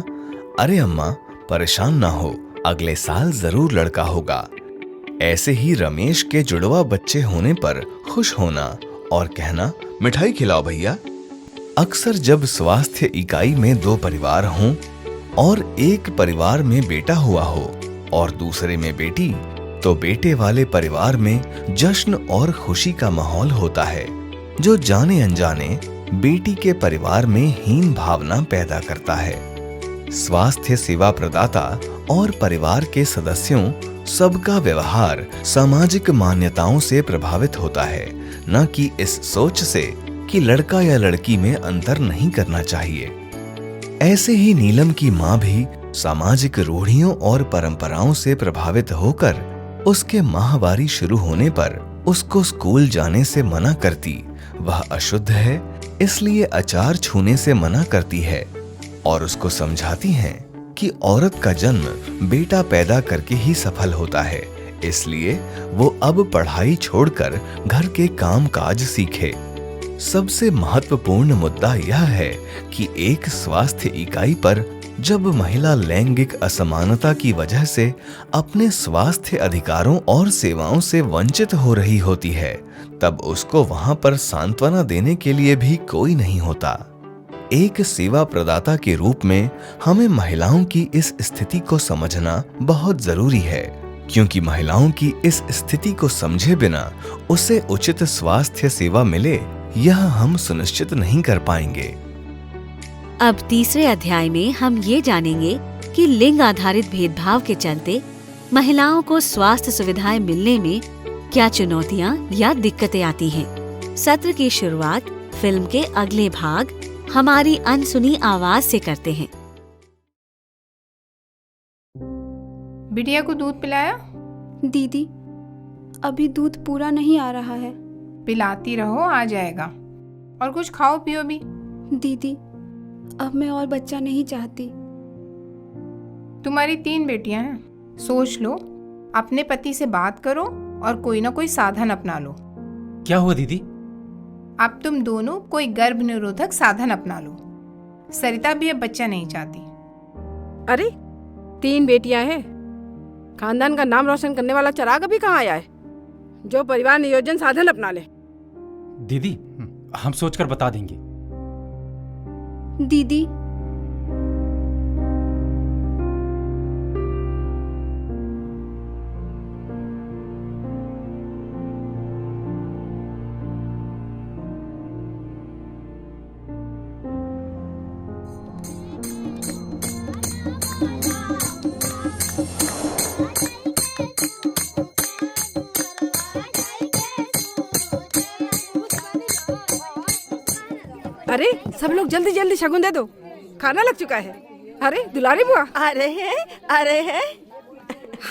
अरे अम्मा परेशान ना हो, अगले साल जरूर लड़का होगा। ऐसे ही रमेश के जुड़वा बच्चे होने पर खुश होना और कहना, मिठाई खिलाओ भैया। अक्सर जब स्वास्थ्य इकाई में दो परिवार हों और एक परिवार में बेटा हुआ हो और दूसरे में बेटी, तो बेटे वाले परिवार में जश्न और खुशी का माहौल होता है, जो जाने अनजाने बेटी के परिवार में हीन भावना पैदा करता है। स्वास्थ्य सेवा प्रदाता और परिवार के सदस्यों सबका व्यवहार सामाजिक मान्यताओं से प्रभावित होता है, न कि इस सोच से कि लड़का या लड़की में अंतर नहीं करना चाहिए। ऐसे ही नीलम की माँ भी सामाजिक रूढ़ियों और परंपराओं से प्रभावित होकर उसके माहवारी शुरू होने पर उसको स्कूल जाने से मना करती। वह अशुद्ध है इसलिए अचार छूने से मना करती है और उसको समझाती हैं कि औरत का जन्म बेटा पैदा करके ही सफल होता है, इसलिए वो अब पढ़ाई छोड़कर घर के काम काज सीखे। सबसे महत्वपूर्ण मुद्दा यह है कि एक स्वास्थ्य इकाई पर जब महिला लैंगिक असमानता की वजह से अपने स्वास्थ्य अधिकारों और सेवाओं से वंचित हो रही होती है, तब उसको वहां पर सांत्वना देने के लिए भी कोई नहीं होता। एक सेवा प्रदाता के रूप में हमें महिलाओं की इस स्थिति को समझना बहुत जरूरी है, क्योंकि महिलाओं की इस स्थिति को समझे बिना उसे उचित स्वास्थ्य सेवा मिले यह हम सुनिश्चित नहीं कर पाएंगे। अब तीसरे अध्याय में हम ये जानेंगे कि लिंग आधारित भेदभाव के चलते महिलाओं को स्वास्थ्य सुविधाएं मिलने में क्या चुनौतियां या दिक्कतें आती हैं। सत्र की शुरुआत फिल्म के अगले भाग हमारी अनसुनी आवाज से करते हैं। बिटिया को दूध पिलाया? दीदी, अभी दूध पूरा नहीं आ रहा है। पिलाती रहो, आ जाएगा। और कुछ खाओ पियो भी। दीदी, अब मैं और बच्चा नहीं चाहती। तुम्हारी 3 बेटियां हैं, सोच लो, अपने पति से बात करो और कोई ना कोई साधन अपना लो। क्या हुआ दीदी? अब तुम दोनों कोई गर्भ निरोधक साधन अपना लो। सरिता भी अब बच्चा नहीं चाहती। अरे 3 बेटियां हैं, खानदान का नाम रोशन करने वाला चिराग अभी कहाँ आया है जो परिवार नियोजन साधन अपना ले। दीदी हम सोचकर बता देंगे। दीदी, अरे सब लोग जल्दी जल्दी शगुन दे दो, खाना लग चुका है। अरे दुलारी बुआ, अरे है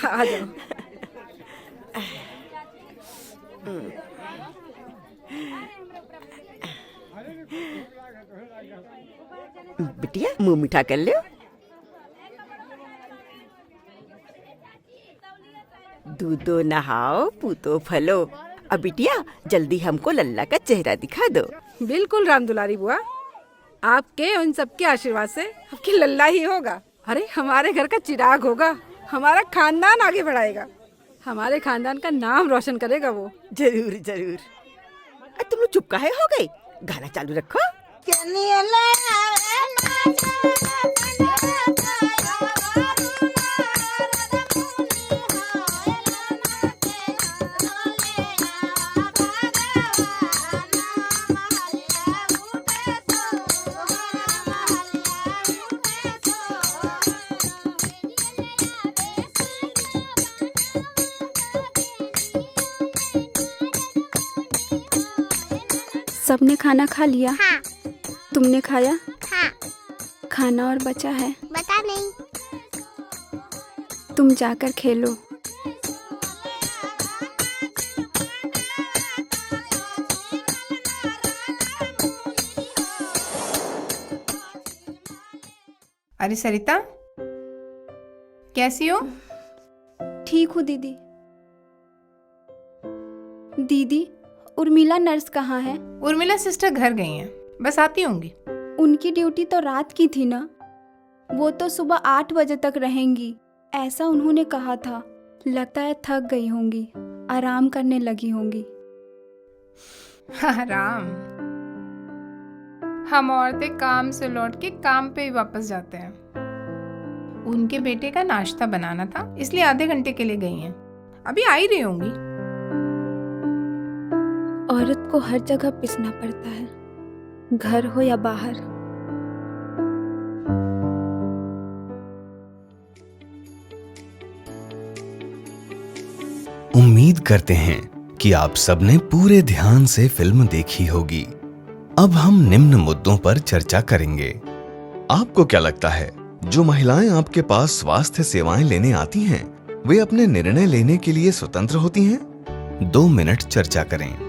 आ जाओ। बिटिया मुंह मीठा कर लो। दूधो नहाओ पूतो फलो। अब बिटिया जल्दी हमको लल्ला का चेहरा दिखा दो। बिल्कुल राम दुलारी बुआ, आपके उन सबके आशीर्वाद से आपकी लल्ला ही होगा। अरे हमारे घर का चिराग होगा, हमारा खानदान आगे बढ़ाएगा, हमारे खानदान का नाम रोशन करेगा वो। जरूर जरूर। तुम लोग चुप काहे हो गए? गाना चालू रखो। सबने खाना खा लिया? हाँ। तुमने खाया? हाँ। खाना और बचा है? बता नहीं। तुम जाकर खेलो। अरे सरिता, कैसी हो? ठीक हूँ दीदी। दीदी, उर्मिला नर्स कहाँ है? उर्मिला सिस्टर घर गई हैं, बस आती होंगी। उनकी ड्यूटी तो रात की थी ना, वो तो सुबह 8 बजे तक रहेंगी, ऐसा उन्होंने कहा था। लगता है थक गई होंगी, आराम करने लगी होंगी। आराम? हम औरतें काम से लौट के काम पे ही वापस जाते हैं। उनके बेटे का नाश्ता बनाना था, इसलिए आधे घंटे के लिए गई हैं, अभी आ ही रही होंगी। औरत को हर जगह पिसना पड़ता है, घर हो या बाहर। उम्मीद करते हैं कि आप सबने पूरे ध्यान से फिल्म देखी होगी। अब हम निम्न मुद्दों पर चर्चा करेंगे। आपको क्या लगता है, जो महिलाएं आपके पास स्वास्थ्य सेवाएं लेने आती हैं, वे अपने निर्णय लेने के लिए स्वतंत्र होती हैं? 2 मिनट चर्चा करें।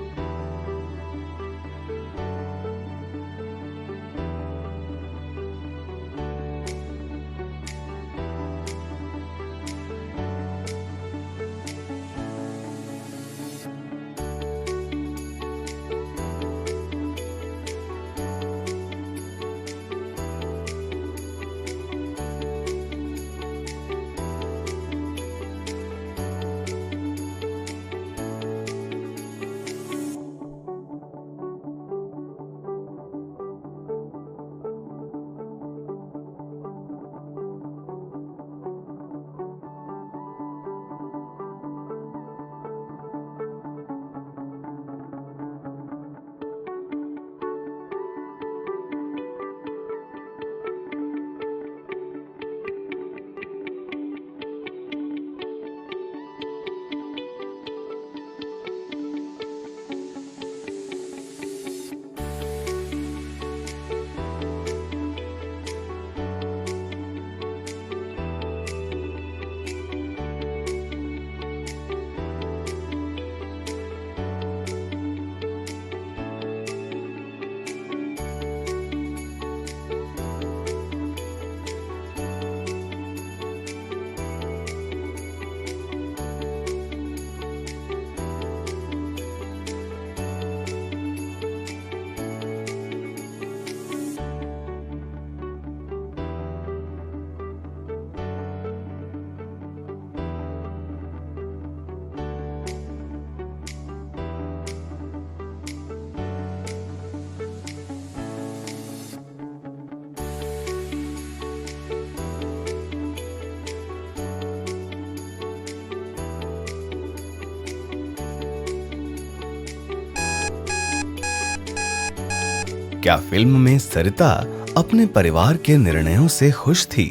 क्या फिल्म में सरिता अपने परिवार के निर्णयों से खुश थी?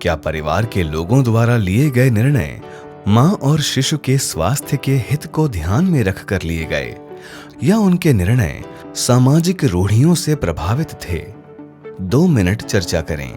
क्या परिवार के लोगों द्वारा लिए गए निर्णय माँ और शिशु के स्वास्थ्य के हित को ध्यान में रखकर लिए गए, या उनके निर्णय सामाजिक रूढ़ियों से प्रभावित थे? 2 मिनट चर्चा करें।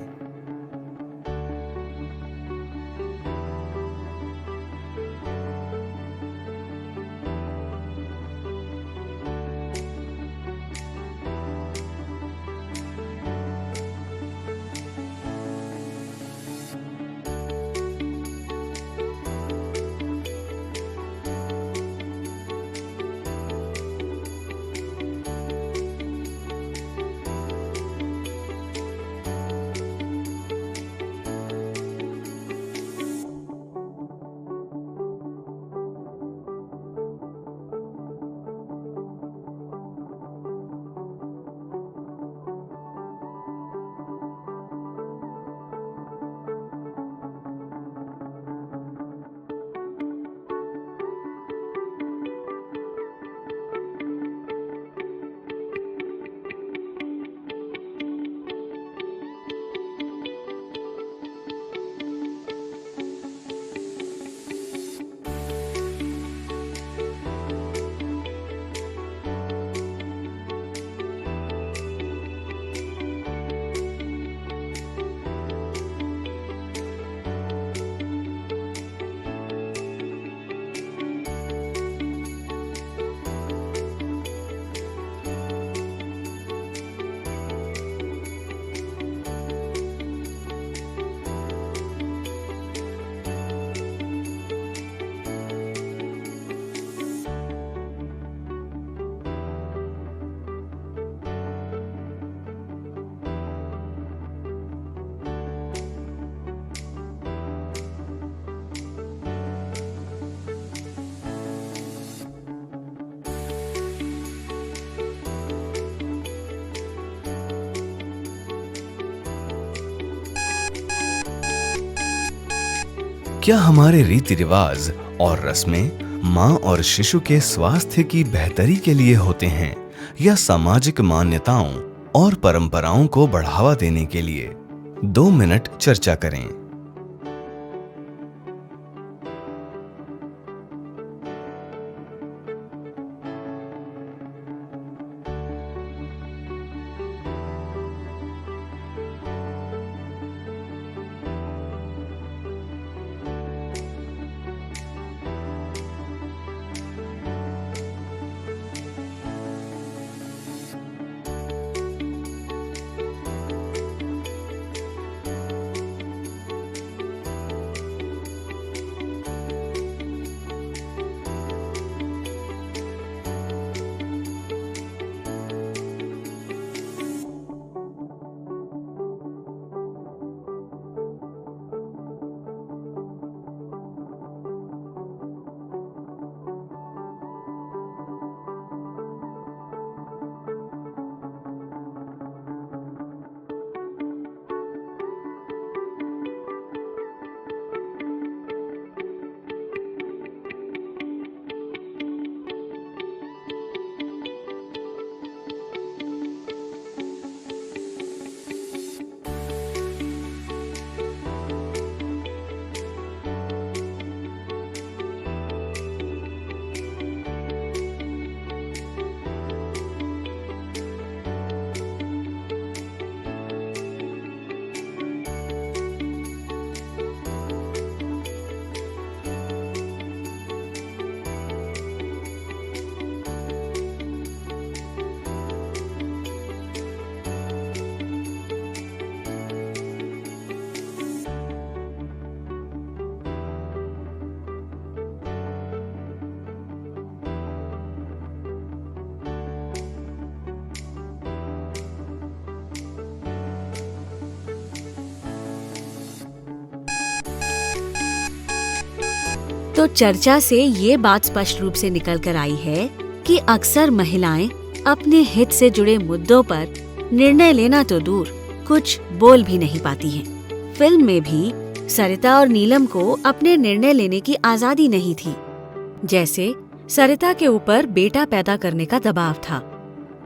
क्या हमारे रीति रिवाज और रस्में माँ और शिशु के स्वास्थ्य की बेहतरी के लिए होते हैं, या सामाजिक मान्यताओं और परंपराओं को बढ़ावा देने के लिए? 2 मिनट चर्चा करें। तो चर्चा से ये बात स्पष्ट रूप से निकल कर आई है कि अक्सर महिलाएं अपने हित से जुड़े मुद्दों पर निर्णय लेना तो दूर, कुछ बोल भी नहीं पाती हैं। फिल्म में भी सरिता और नीलम को अपने निर्णय लेने की आजादी नहीं थी। जैसे सरिता के ऊपर बेटा पैदा करने का दबाव था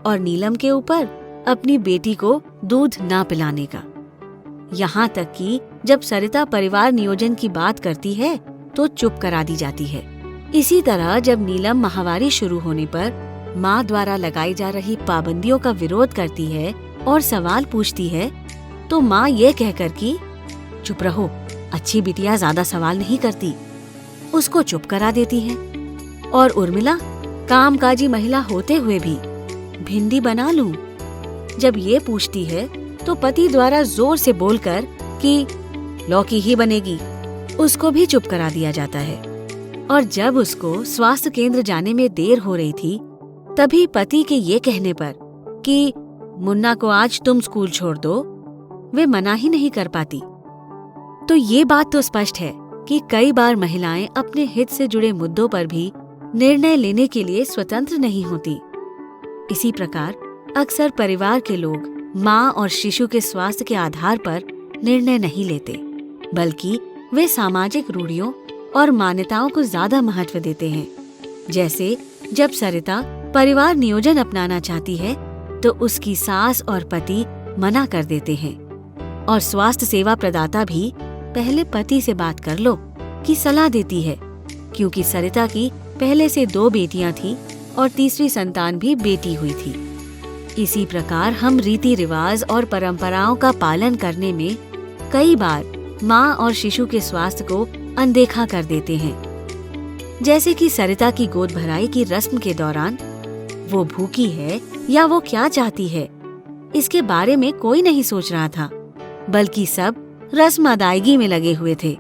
और नीलम के ऊपर अपनी बेटी को दूध ना पिलाने का। यहाँ तक कि जब सरिता परिवार नियोजन की बात करती है तो चुप करा दी जाती है। इसी तरह जब नीलम माहवारी शुरू होने पर माँ द्वारा लगाई जा रही पाबंदियों का विरोध करती है और सवाल पूछती है तो माँ ये कहकर कि चुप रहो, अच्छी बिटिया ज्यादा सवाल नहीं करती, उसको चुप करा देती है। और उर्मिला कामकाजी महिला होते हुए भी भिंडी बना लूं जब ये पूछती है तो पति द्वारा जोर से बोलकर कि लौकी ही बनेगी, उसको भी चुप करा दिया जाता है। और जब उसको स्वास्थ्य केंद्र जाने में देर हो रही थी तभी पति के ये कहने पर कि मुन्ना को आज तुम स्कूल छोड़ दो, वे मना ही नहीं कर पाती। तो ये बात तो स्पष्ट है कि कई बार महिलाएं अपने हित से जुड़े मुद्दों पर भी निर्णय लेने के लिए स्वतंत्र नहीं होती। इसी प्रकार अक्सर परिवार के लोग माँ और शिशु के स्वास्थ्य के आधार पर निर्णय नहीं लेते, बल्कि वे सामाजिक रूढ़ियों और मान्यताओं को ज्यादा महत्व देते हैं। जैसे जब सरिता परिवार नियोजन अपनाना चाहती है तो उसकी सास और पति मना कर देते हैं और स्वास्थ्य सेवा प्रदाता भी पहले पति से बात कर लो की सलाह देती है, क्योंकि सरिता की पहले से 2 बेटियां थी और तीसरी संतान भी बेटी हुई थी। इसी प्रकार हम रीति रिवाज और परंपराओं का पालन करने में कई बार माँ और शिशु के स्वास्थ्य को अनदेखा कर देते हैं। जैसे कि सरिता की गोद भराई की रस्म के दौरान वो भूखी है या वो क्या चाहती है, इसके बारे में कोई नहीं सोच रहा था, बल्कि सब रस्म अदायगी में लगे हुए थे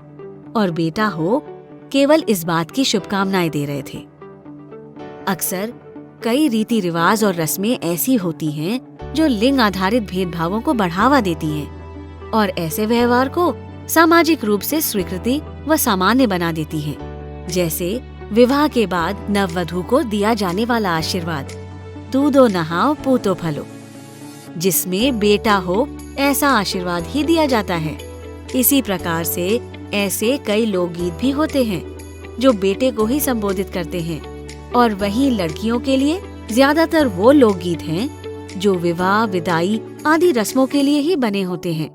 और बेटा हो केवल इस बात की शुभकामनाएं दे रहे थे। अक्सर कई रीति रिवाज और रस्में ऐसी होती हैं जो लिंग आधारित भेदभावों को बढ़ावा देती हैं और ऐसे व्यवहार को सामाजिक रूप से स्वीकृति व सामान्य बना देती हैं। जैसे विवाह के बाद नववधू को दिया जाने वाला आशीर्वाद, दूधो नहाओ पूतो फलो, जिसमें बेटा हो ऐसा आशीर्वाद ही दिया जाता है। इसी प्रकार से ऐसे कई लोकगीत भी होते हैं जो बेटे को ही संबोधित करते हैं, और वहीं लड़कियों के लिए ज्यादातर वो लोकगीत हैं जो विवाह, विदाई आदि रस्मों के लिए ही बने होते हैं।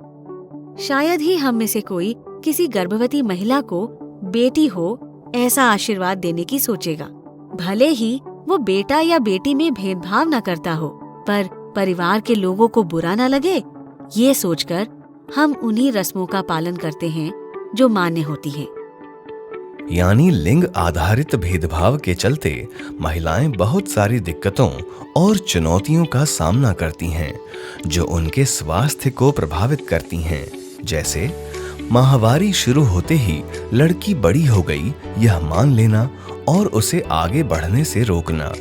शायद ही हम में से कोई किसी गर्भवती महिला को बेटी हो ऐसा आशीर्वाद देने की सोचेगा, भले ही वो बेटा या बेटी में भेदभाव न करता हो, पर परिवार के लोगों को बुरा न लगे ये सोचकर हम उन्हीं रस्मों का पालन करते हैं जो मान्य होती हैं। यानी लिंग आधारित भेदभाव के चलते महिलाएं बहुत सारी दिक्कतों और चुनौतियों का सामना करती हैं जो उनके स्वास्थ्य को प्रभावित करती हैं। जैसे माहवारी शुरू होते ही लड़की बड़ी हो गई यह मान लेना और उसे आगे बढ़ने से रोकना,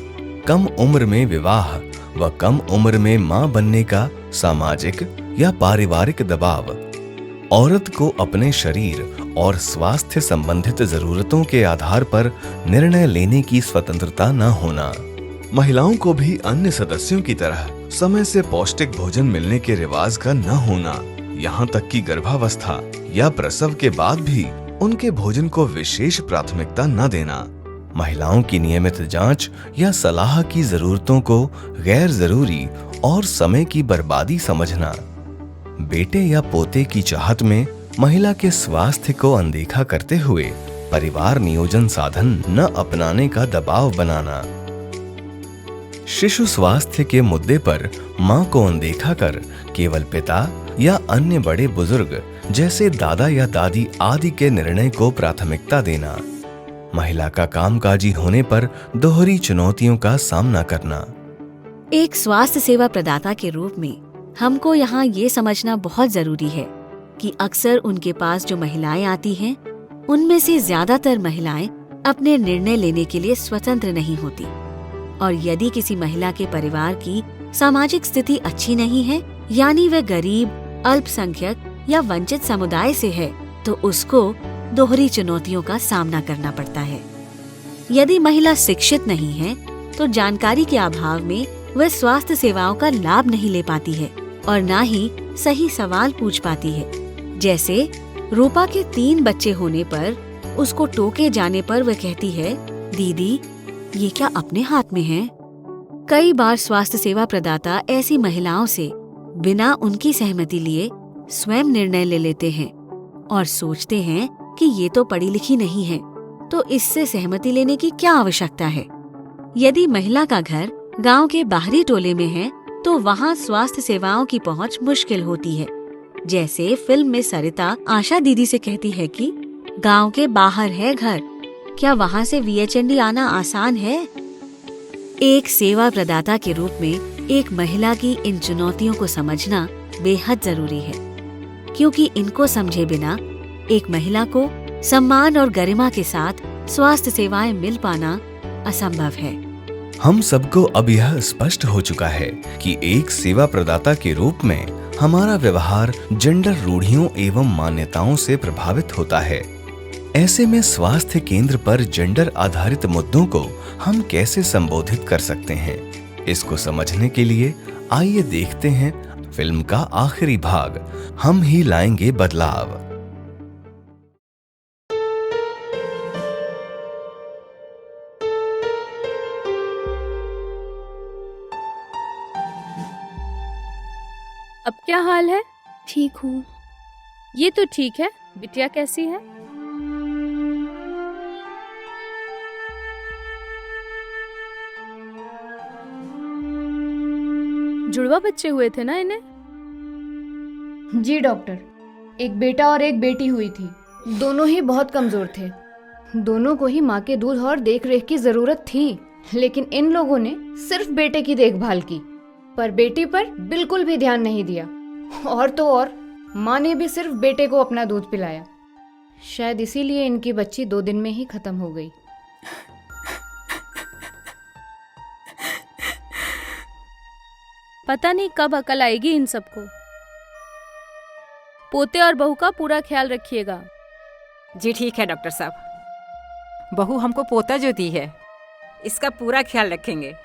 कम उम्र में विवाह व कम उम्र में मां बनने का सामाजिक या पारिवारिक दबाव, औरत को अपने शरीर और स्वास्थ्य संबंधित जरूरतों के आधार पर निर्णय लेने की स्वतंत्रता न होना, महिलाओं को भी अन्य सदस्यों की तरह समय से पौष्टिक भोजन मिलने के रिवाज का न होना, यहाँ तक कि गर्भावस्था या प्रसव के बाद भी उनके भोजन को विशेष प्राथमिकता न देना, महिलाओं की नियमित जांच या सलाह की जरूरतों को गैर जरूरी और समय की बर्बादी समझना, बेटे या पोते की चाहत में महिला के स्वास्थ्य को अनदेखा करते हुए परिवार नियोजन साधन न अपनाने का दबाव बनाना, शिशु स्वास्थ्य के मुद्दे पर मां को अनदेखा कर केवल पिता या अन्य बड़े बुजुर्ग जैसे दादा या दादी आदि के निर्णय को प्राथमिकता देना, महिला का कामकाजी होने पर दोहरी चुनौतियों का सामना करना। एक स्वास्थ्य सेवा प्रदाता के रूप में हमको यहाँ ये समझना बहुत जरूरी है कि अक्सर उनके पास जो महिलाएं आती हैं, उनमें से ज्यादातर महिलाएं अपने निर्णय लेने के लिए स्वतंत्र नहीं होती, और यदि किसी महिला के परिवार की सामाजिक स्थिति अच्छी नहीं है, यानी वह गरीब, अल्पसंख्यक या वंचित समुदाय से है, तो उसको दोहरी चुनौतियों का सामना करना पड़ता है। यदि महिला शिक्षित नहीं है तो जानकारी के अभाव में वह स्वास्थ्य सेवाओं का लाभ नहीं ले पाती है और न ही सही सवाल पूछ पाती है। जैसे रूपा के 3 बच्चे होने पर उसको टोके जाने पर वह कहती है, दीदी ये क्या अपने हाथ में है? कई बार स्वास्थ्य सेवा प्रदाता ऐसी महिलाओं से बिना उनकी सहमति लिए स्वयं निर्णय ले लेते हैं और सोचते हैं कि ये तो पढ़ी लिखी नहीं है, तो इससे सहमति लेने की क्या आवश्यकता है। यदि महिला का घर गांव के बाहरी टोले में है तो वहां स्वास्थ्य सेवाओं की पहुंच मुश्किल होती है। जैसे फिल्म में सरिता आशा दीदी से कहती है कि गांव के बाहर है घर, क्या वहां से VHND आना आसान है। एक सेवा प्रदाता के रूप में एक महिला की इन चुनौतियों को समझना बेहद जरूरी है, क्योंकि इनको समझे बिना एक महिला को सम्मान और गरिमा के साथ स्वास्थ्य सेवाएं मिल पाना असंभव है। हम सबको अब यह स्पष्ट हो चुका है कि एक सेवा प्रदाता के रूप में हमारा व्यवहार जेंडर रूढ़ियों एवं मान्यताओं से प्रभावित होता है। ऐसे में स्वास्थ्य केंद्र पर जेंडर आधारित मुद्दों को हम कैसे संबोधित कर सकते हैं, इसको समझने के लिए आइए देखते हैं फिल्म का आखिरी भाग, हम ही लाएंगे बदलाव। अब क्या हाल है? ठीक हूँ। ये तो ठीक है। बिटिया कैसी है? जुड़वा बच्चे हुए थे ना इन्हें? जी डॉक्टर, एक बेटा और एक बेटी हुई थी। दोनों ही बहुत कमजोर थे। दोनों को ही माँ के दूध और देख रेख की जरूरत थी, लेकिन इन लोगों ने सिर्फ बेटे की देखभाल की, पर बेटी पर बिल्कुल भी ध्यान नहीं दिया। और तो और माँ ने भी सिर्फ बेटे को अपना दूध पिलाया। शायद इसीलिए इनकी बच्ची 2 दिन में ही खत्म हो गई। पता नहीं कब अकल आएगी इन सबको। पोते और बहू का पूरा ख्याल रखिएगा। जी ठीक है डॉक्टर साहब, बहू हमको पोता जो दी है इसका पूरा ख्याल रखेंगे।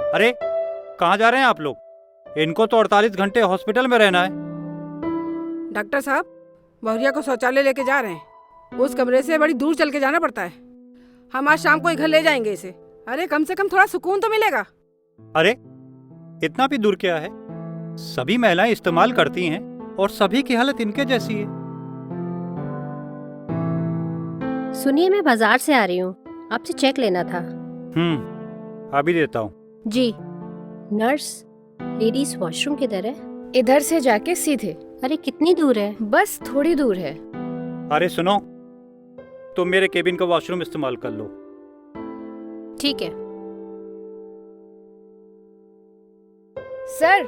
अरे कहाँ जा रहे हैं आप लोग? इनको तो 48 घंटे हॉस्पिटल में रहना है। डॉक्टर साहब, बहुरिया को शौचालय लेके जा रहे हैं। उस कमरे से बड़ी दूर चल के जाना पड़ता है। हम आज शाम को ही घर ले जाएंगे इसे। अरे कम से कम थोड़ा सुकून तो मिलेगा। अरे इतना भी दूर क्या है? सभी महिलाएं इस्तेमाल करती हैं और सभी की हालत इनके जैसी है। सुनिए, मैं बाजार से आ रही हूँ, आपसे चेक लेना था। अभी देता हूँ। जी। नर्स, लेडीज वॉशरूम किधर है? इधर से जाके सीधे। अरे कितनी दूर है? बस थोड़ी दूर है। अरे सुनो, तुम मेरे केबिन का वॉशरूम इस्तेमाल कर लो। ठीक है। सर,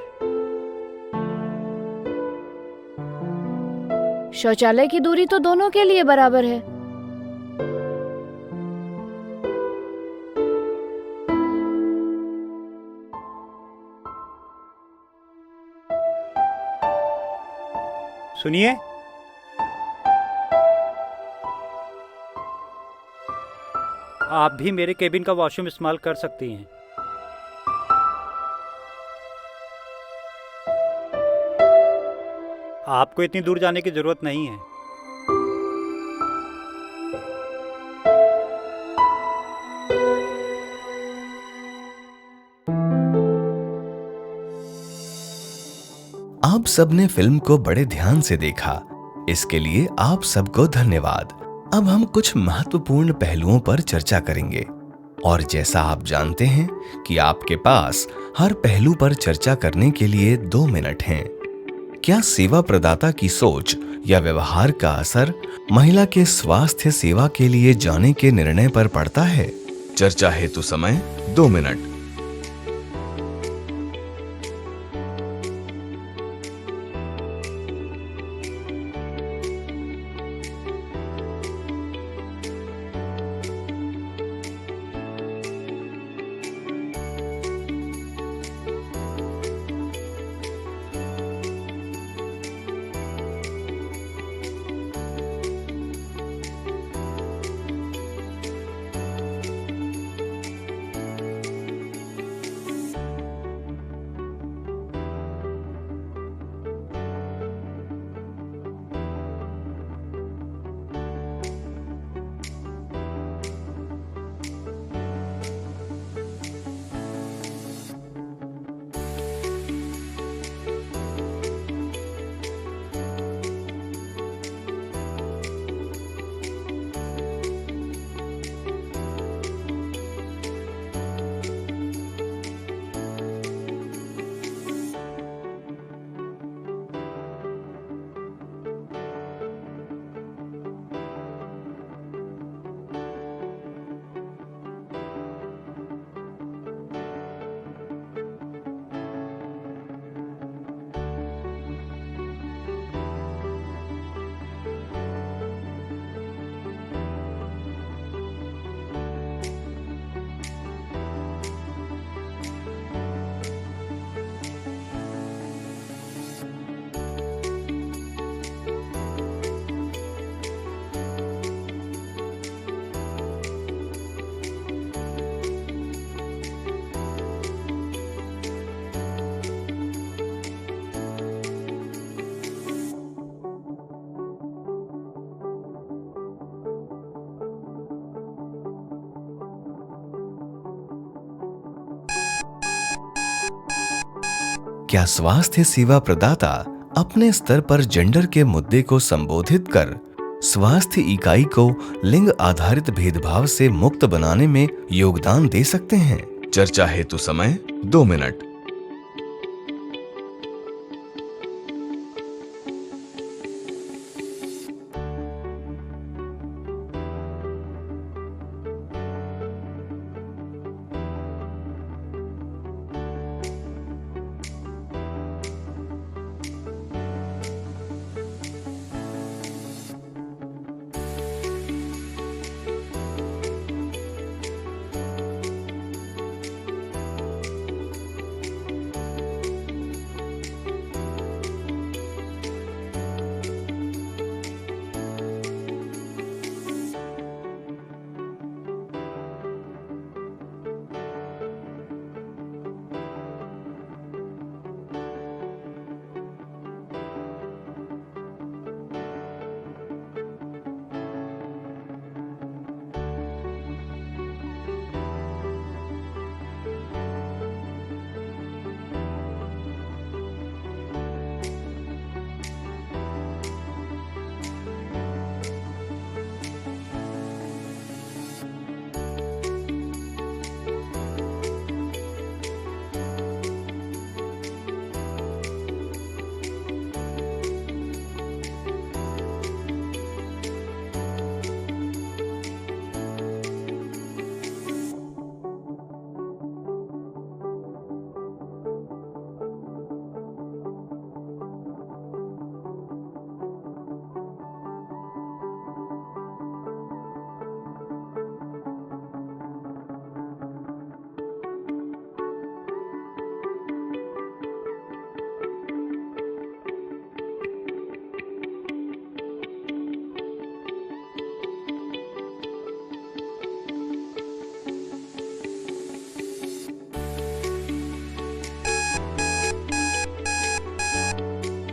शौचालय की दूरी तो दोनों के लिए बराबर है। सुनिए, आप भी मेरे केबिन का वॉशरूम इस्तेमाल कर सकती हैं। आपको इतनी दूर जाने की जरूरत नहीं है। आप सबने फिल्म को बड़े ध्यान से देखा, इसके लिए आप सबको धन्यवाद। अब हम कुछ महत्वपूर्ण पहलुओं पर चर्चा करेंगे, और जैसा आप जानते हैं कि आपके पास हर पहलू पर चर्चा करने के लिए 2 मिनट हैं। क्या सेवा प्रदाता की सोच या व्यवहार का असर महिला के स्वास्थ्य सेवा के लिए जाने के निर्णय पर पड़ता है? चर्चा हेतु समय 2 मिनट। क्या स्वास्थ्य सेवा प्रदाता अपने स्तर पर जेंडर के मुद्दे को संबोधित कर स्वास्थ्य इकाई को लिंग आधारित भेदभाव से मुक्त बनाने में योगदान दे सकते हैं? चर्चा हेतु समय 2 मिनट।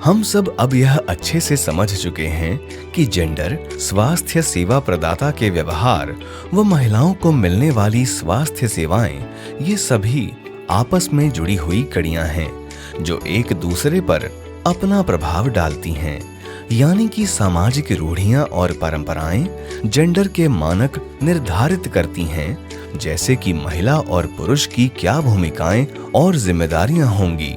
हम सब अब यह अच्छे से समझ चुके हैं कि जेंडर स्वास्थ्य सेवा प्रदाता के व्यवहार व महिलाओं को मिलने वाली स्वास्थ्य सेवाएं ये सभी आपस में जुड़ी हुई कड़ियां हैं जो एक दूसरे पर अपना प्रभाव डालती हैं। यानी कि सामाजिक रूढ़ियां और परंपराएं जेंडर के मानक निर्धारित करती हैं, जैसे कि महिला और पुरुष की क्या भूमिकाएं और जिम्मेदारियां होंगी,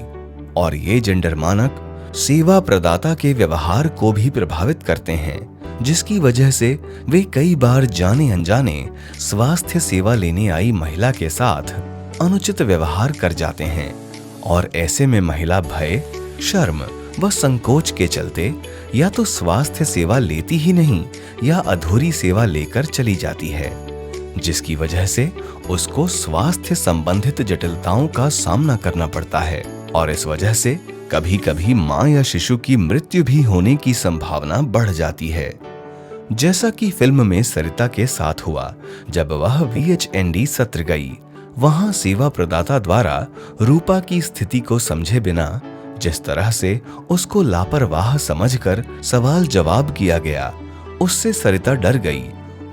और ये जेंडर मानक सेवा प्रदाता के व्यवहार को भी प्रभावित करते हैं, जिसकी वजह से वे कई बार जाने अनजाने स्वास्थ्य सेवा लेने आई महिला के साथ अनुचित व्यवहार कर जाते हैं, और ऐसे में महिला भय, शर्म व संकोच के चलते या तो स्वास्थ्य सेवा लेती ही नहीं या अधूरी सेवा लेकर चली जाती है, जिसकी वजह से उसको स्वास्थ्य संबंधित जटिलताओं का सामना करना पड़ता है, और इस वजह से कभी कभी मां या शिशु की मृत्यु भी होने की संभावना बढ़ जाती है। जैसा कि फिल्म में सरिता के साथ हुआ, जब वह VHND सत्र गई, वहां सेवा प्रदाता द्वारा रूपा की स्थिति को समझे बिना जिस तरह से उसको लापरवाह समझकर सवाल जवाब किया गया, उससे सरिता डर गई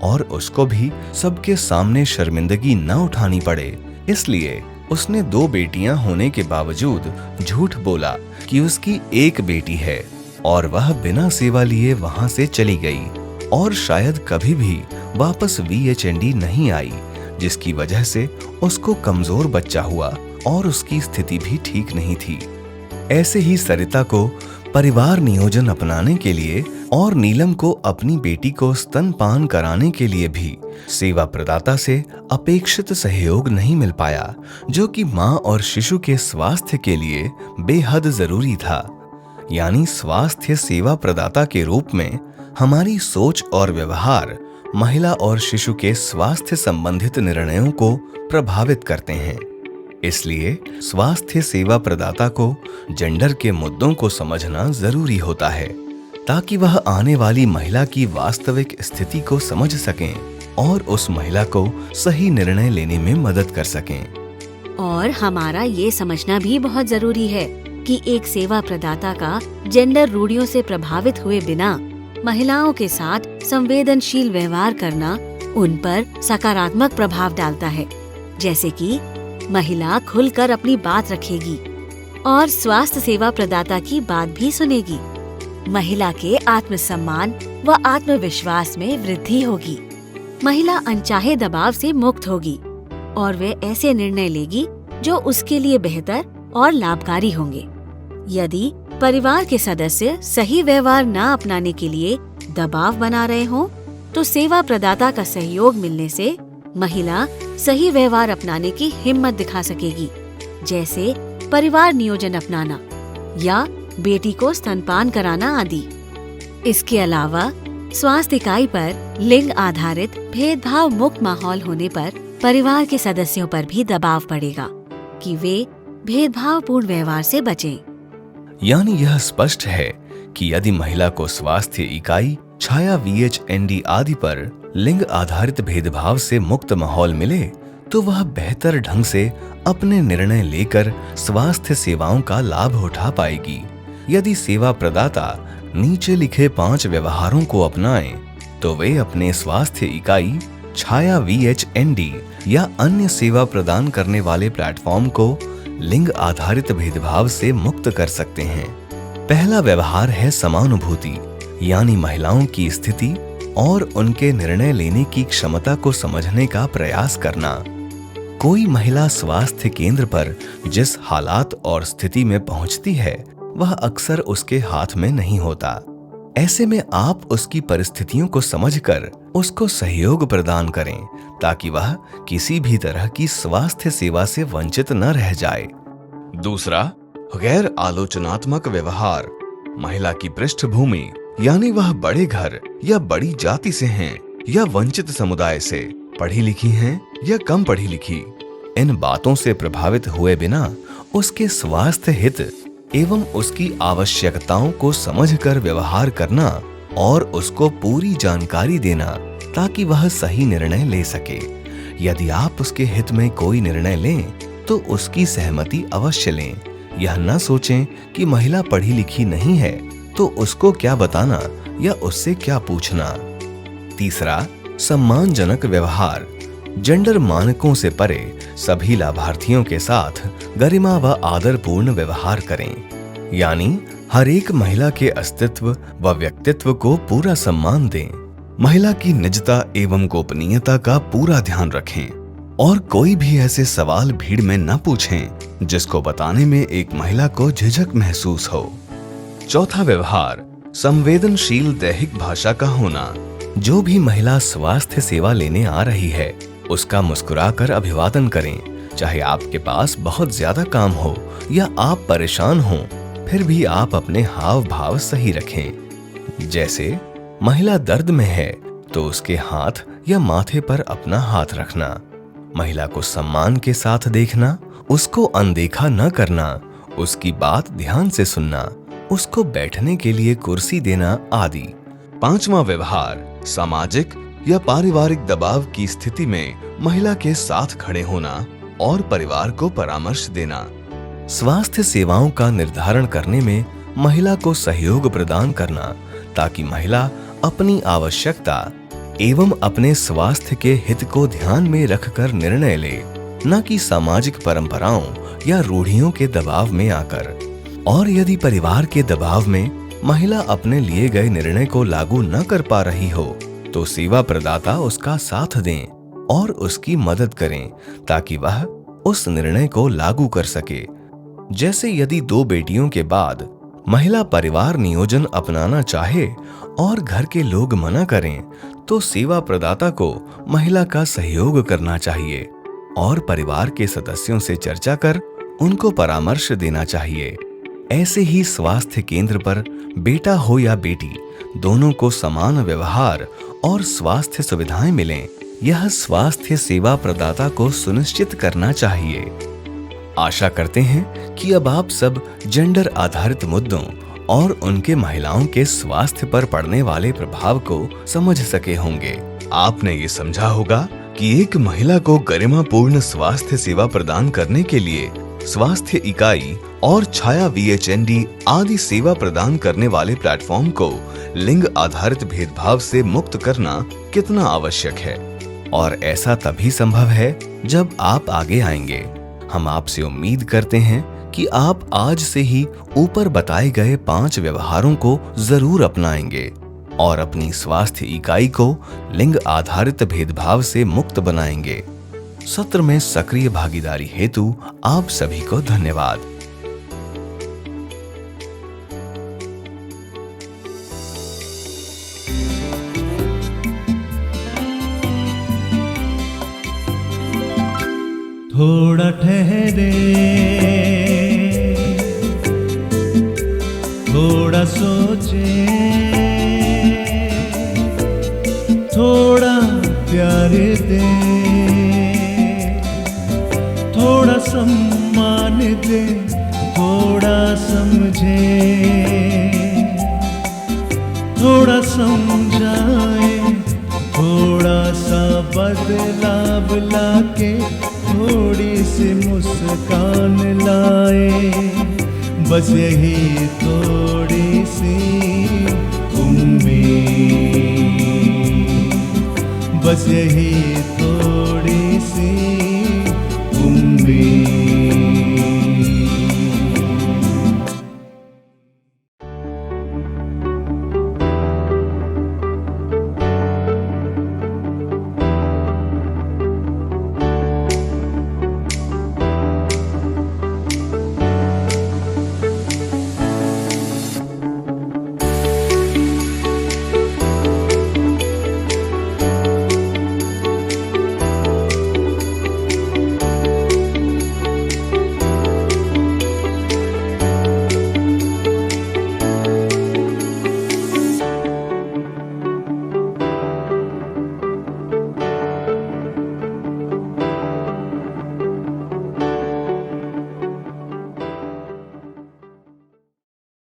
और उसको भी सबके सामने शर्मिंदगी न उठानी पड़े, इसलिए उसने 2 बेटियां होने के बावजूद झूठ बोला कि उसकी एक बेटी है, और वह बिना सेवा लिए वहां से चली गई और शायद कभी भी वापस VHND नहीं आई, जिसकी वजह से उसको कमजोर बच्चा हुआ और उसकी स्थिति भी ठीक नहीं थी। ऐसे ही सरिता को परिवार नियोजन अपनाने के लिए और नीलम को अपनी बेटी को स्तनपान कराने के लिए भी सेवा प्रदाता से अपेक्षित सहयोग नहीं मिल पाया, जो कि मां और शिशु के स्वास्थ्य के लिए बेहद जरूरी था। यानी स्वास्थ्य सेवा प्रदाता के रूप में हमारी सोच और व्यवहार महिला और शिशु के स्वास्थ्य संबंधित निर्णयों को प्रभावित करते हैं। इसलिए स्वास्थ्य सेवा प्रदाता को जेंडर के मुद्दों को समझना जरूरी होता है, ताकि वह आने वाली महिला की वास्तविक स्थिति को समझ सकें और उस महिला को सही निर्णय लेने में मदद कर सकें। और हमारा ये समझना भी बहुत जरूरी है कि एक सेवा प्रदाता का जेंडर रूढ़ियों से प्रभावित हुए बिना महिलाओं के साथ संवेदनशील व्यवहार करना उन पर सकारात्मक प्रभाव डालता है, जैसे कि महिला खुलकर अपनी बात रखेगी, और स्वास्थ्य सेवा प्रदाता की बात भी सुनेगी। महिला के आत्मसम्मान व आत्मविश्वास में वृद्धि होगी। महिला अनचाहे दबाव से मुक्त होगी और वे ऐसे निर्णय लेगी जो उसके लिए बेहतर और लाभकारी होंगे। यदि परिवार के सदस्य सही व्यवहार न अपनाने के लिए दबाव बना रहे हों, तो सेवा प्रदाता का सहयोग मिलने से महिला सही व्यवहार अपनाने की हिम्मत दिखा सकेगी, जैसे परिवार नियोजन अपनाना या बेटी को स्तनपान कराना आदि। इसके अलावा स्वास्थ्य इकाई पर लिंग आधारित भेदभाव मुक्त माहौल होने पर परिवार के सदस्यों पर भी दबाव पड़ेगा कि वे भेदभावपूर्ण व्यवहार से बचें। यानी यह स्पष्ट है कि यदि महिला को स्वास्थ्य इकाई, छाया VHND आदि पर लिंग आधारित भेदभाव से मुक्त माहौल मिले तो वह बेहतर ढंग से अपने निर्णय लेकर स्वास्थ्य सेवाओं का लाभ उठा पाएगी। यदि सेवा प्रदाता नीचे लिखे 5 व्यवहारों को अपनाएं, तो वे अपने स्वास्थ्य इकाई, छाया VHND या अन्य सेवा प्रदान करने वाले प्लेटफॉर्म को लिंग आधारित भेदभाव से मुक्त कर सकते हैं। पहला व्यवहार है समानुभूति, यानी महिलाओं की स्थिति और उनके निर्णय लेने की क्षमता को समझने का प्रयास करना। कोई महिला स्वास्थ्य केंद्र पर जिस हालात और स्थिति में पहुंचती है वह अक्सर उसके हाथ में नहीं होता। ऐसे में आप उसकी परिस्थितियों को समझकर उसको सहयोग प्रदान करें ताकि वह किसी भी तरह की स्वास्थ्य सेवा से वंचित न रह जाए। दूसरा, गैर आलोचनात्मक व्यवहार। महिला की पृष्ठभूमि, यानी वह बड़े घर या बड़ी जाति से हैं या वंचित समुदाय से, पढ़ी लिखी हैं या कम पढ़ी लिखी, इन बातों से प्रभावित हुए बिना उसके स्वास्थ्य हित एवं उसकी आवश्यकताओं को समझकर व्यवहार करना और उसको पूरी जानकारी देना ताकि वह सही निर्णय ले सके। यदि आप उसके हित में कोई निर्णय लें तो उसकी सहमति अवश्य लें। यह न सोचें कि महिला पढ़ी लिखी नहीं है तो उसको क्या बताना या उससे क्या पूछना। तीसरा, सम्मानजनक व्यवहार। जेंडर मानकों से परे सभी लाभार्थियों के साथ गरिमा व आदरपूर्ण व्यवहार करें, यानी हर एक महिला के अस्तित्व व व्यक्तित्व को पूरा सम्मान दें। महिला की निजता एवं गोपनीयता का पूरा ध्यान रखें और कोई भी ऐसे सवाल भीड़ में न पूछें जिसको बताने में एक महिला को झिझक महसूस हो। चौथा व्यवहार, संवेदनशील दैहिक भाषा का होना। जो भी महिला स्वास्थ्य सेवा लेने आ रही है उसका मुस्कुराकर अभिवादन करें, चाहे आपके पास बहुत ज्यादा काम हो या आप परेशान हो, फिर भी आप अपने हाव भाव सही रखें। जैसे महिला दर्द में है तो उसके हाथ या माथे पर अपना हाथ रखना, महिला को सम्मान के साथ देखना, उसको अनदेखा न करना, उसकी बात ध्यान से सुनना, उसको बैठने के लिए कुर्सी देना आदि। पांचवा व्यवहार, सामाजिक या पारिवारिक दबाव की स्थिति में महिला के साथ खड़े होना और परिवार को परामर्श देना। स्वास्थ्य सेवाओं का निर्धारण करने में महिला को सहयोग प्रदान करना ताकि महिला अपनी आवश्यकता एवं अपने स्वास्थ्य के हित को ध्यान में रखकर निर्णय ले, न कि सामाजिक परंपराओं या रूढ़ियों के दबाव में आकर। और यदि परिवार के दबाव में महिला अपने लिए गए निर्णय को लागू न कर पा रही हो तो सेवा प्रदाता उसका साथ दें और उसकी मदद करें ताकि वह उस निर्णय को लागू कर सके। जैसे यदि 2 बेटियों के बाद महिला परिवार नियोजन अपनाना चाहे और घर के लोग मना करें तो सेवा प्रदाता को महिला का सहयोग करना चाहिए और परिवार के सदस्यों से चर्चा कर उनको परामर्श देना चाहिए। ऐसे ही स्वास्थ्य केंद्र पर बेटा हो या बेटी, दोनों को समान व्यवहार और स्वास्थ्य सुविधाएं मिलें, यह स्वास्थ्य सेवा प्रदाता को सुनिश्चित करना चाहिए। आशा करते हैं कि अब आप सब जेंडर आधारित मुद्दों और उनके महिलाओं के स्वास्थ्य पर पड़ने वाले प्रभाव को समझ सके होंगे। आपने ये समझा होगा कि एक महिला को गरिमापूर्ण स्वास्थ्य सेवा प्रदान करने के लिए स्वास्थ्य इकाई और छाया VHND आदि सेवा प्रदान करने वाले प्लेटफॉर्म को लिंग आधारित भेदभाव से मुक्त करना कितना आवश्यक है। और ऐसा तभी संभव है जब आप आगे आएंगे। हम आपसे उम्मीद करते हैं कि आप आज से ही ऊपर बताए गए 5 व्यवहारों को जरूर अपनाएंगे और अपनी स्वास्थ्य इकाई को लिंग आधारित भेदभाव से मुक्त बनाएंगे। सत्र में सक्रिय भागीदारी हेतु आप सभी को धन्यवाद। थोड़ा ठहरे, थोड़ा सोचे, थोड़ा प्यार दे, थोड़ा सम्मान दे, थोड़ा समझे, थोड़ा समझाए, थोड़ा सा बदलाव लाके थोड़ी सी मुस्कान लाए। बस यही थोड़ी सी उम्मीद, बस यही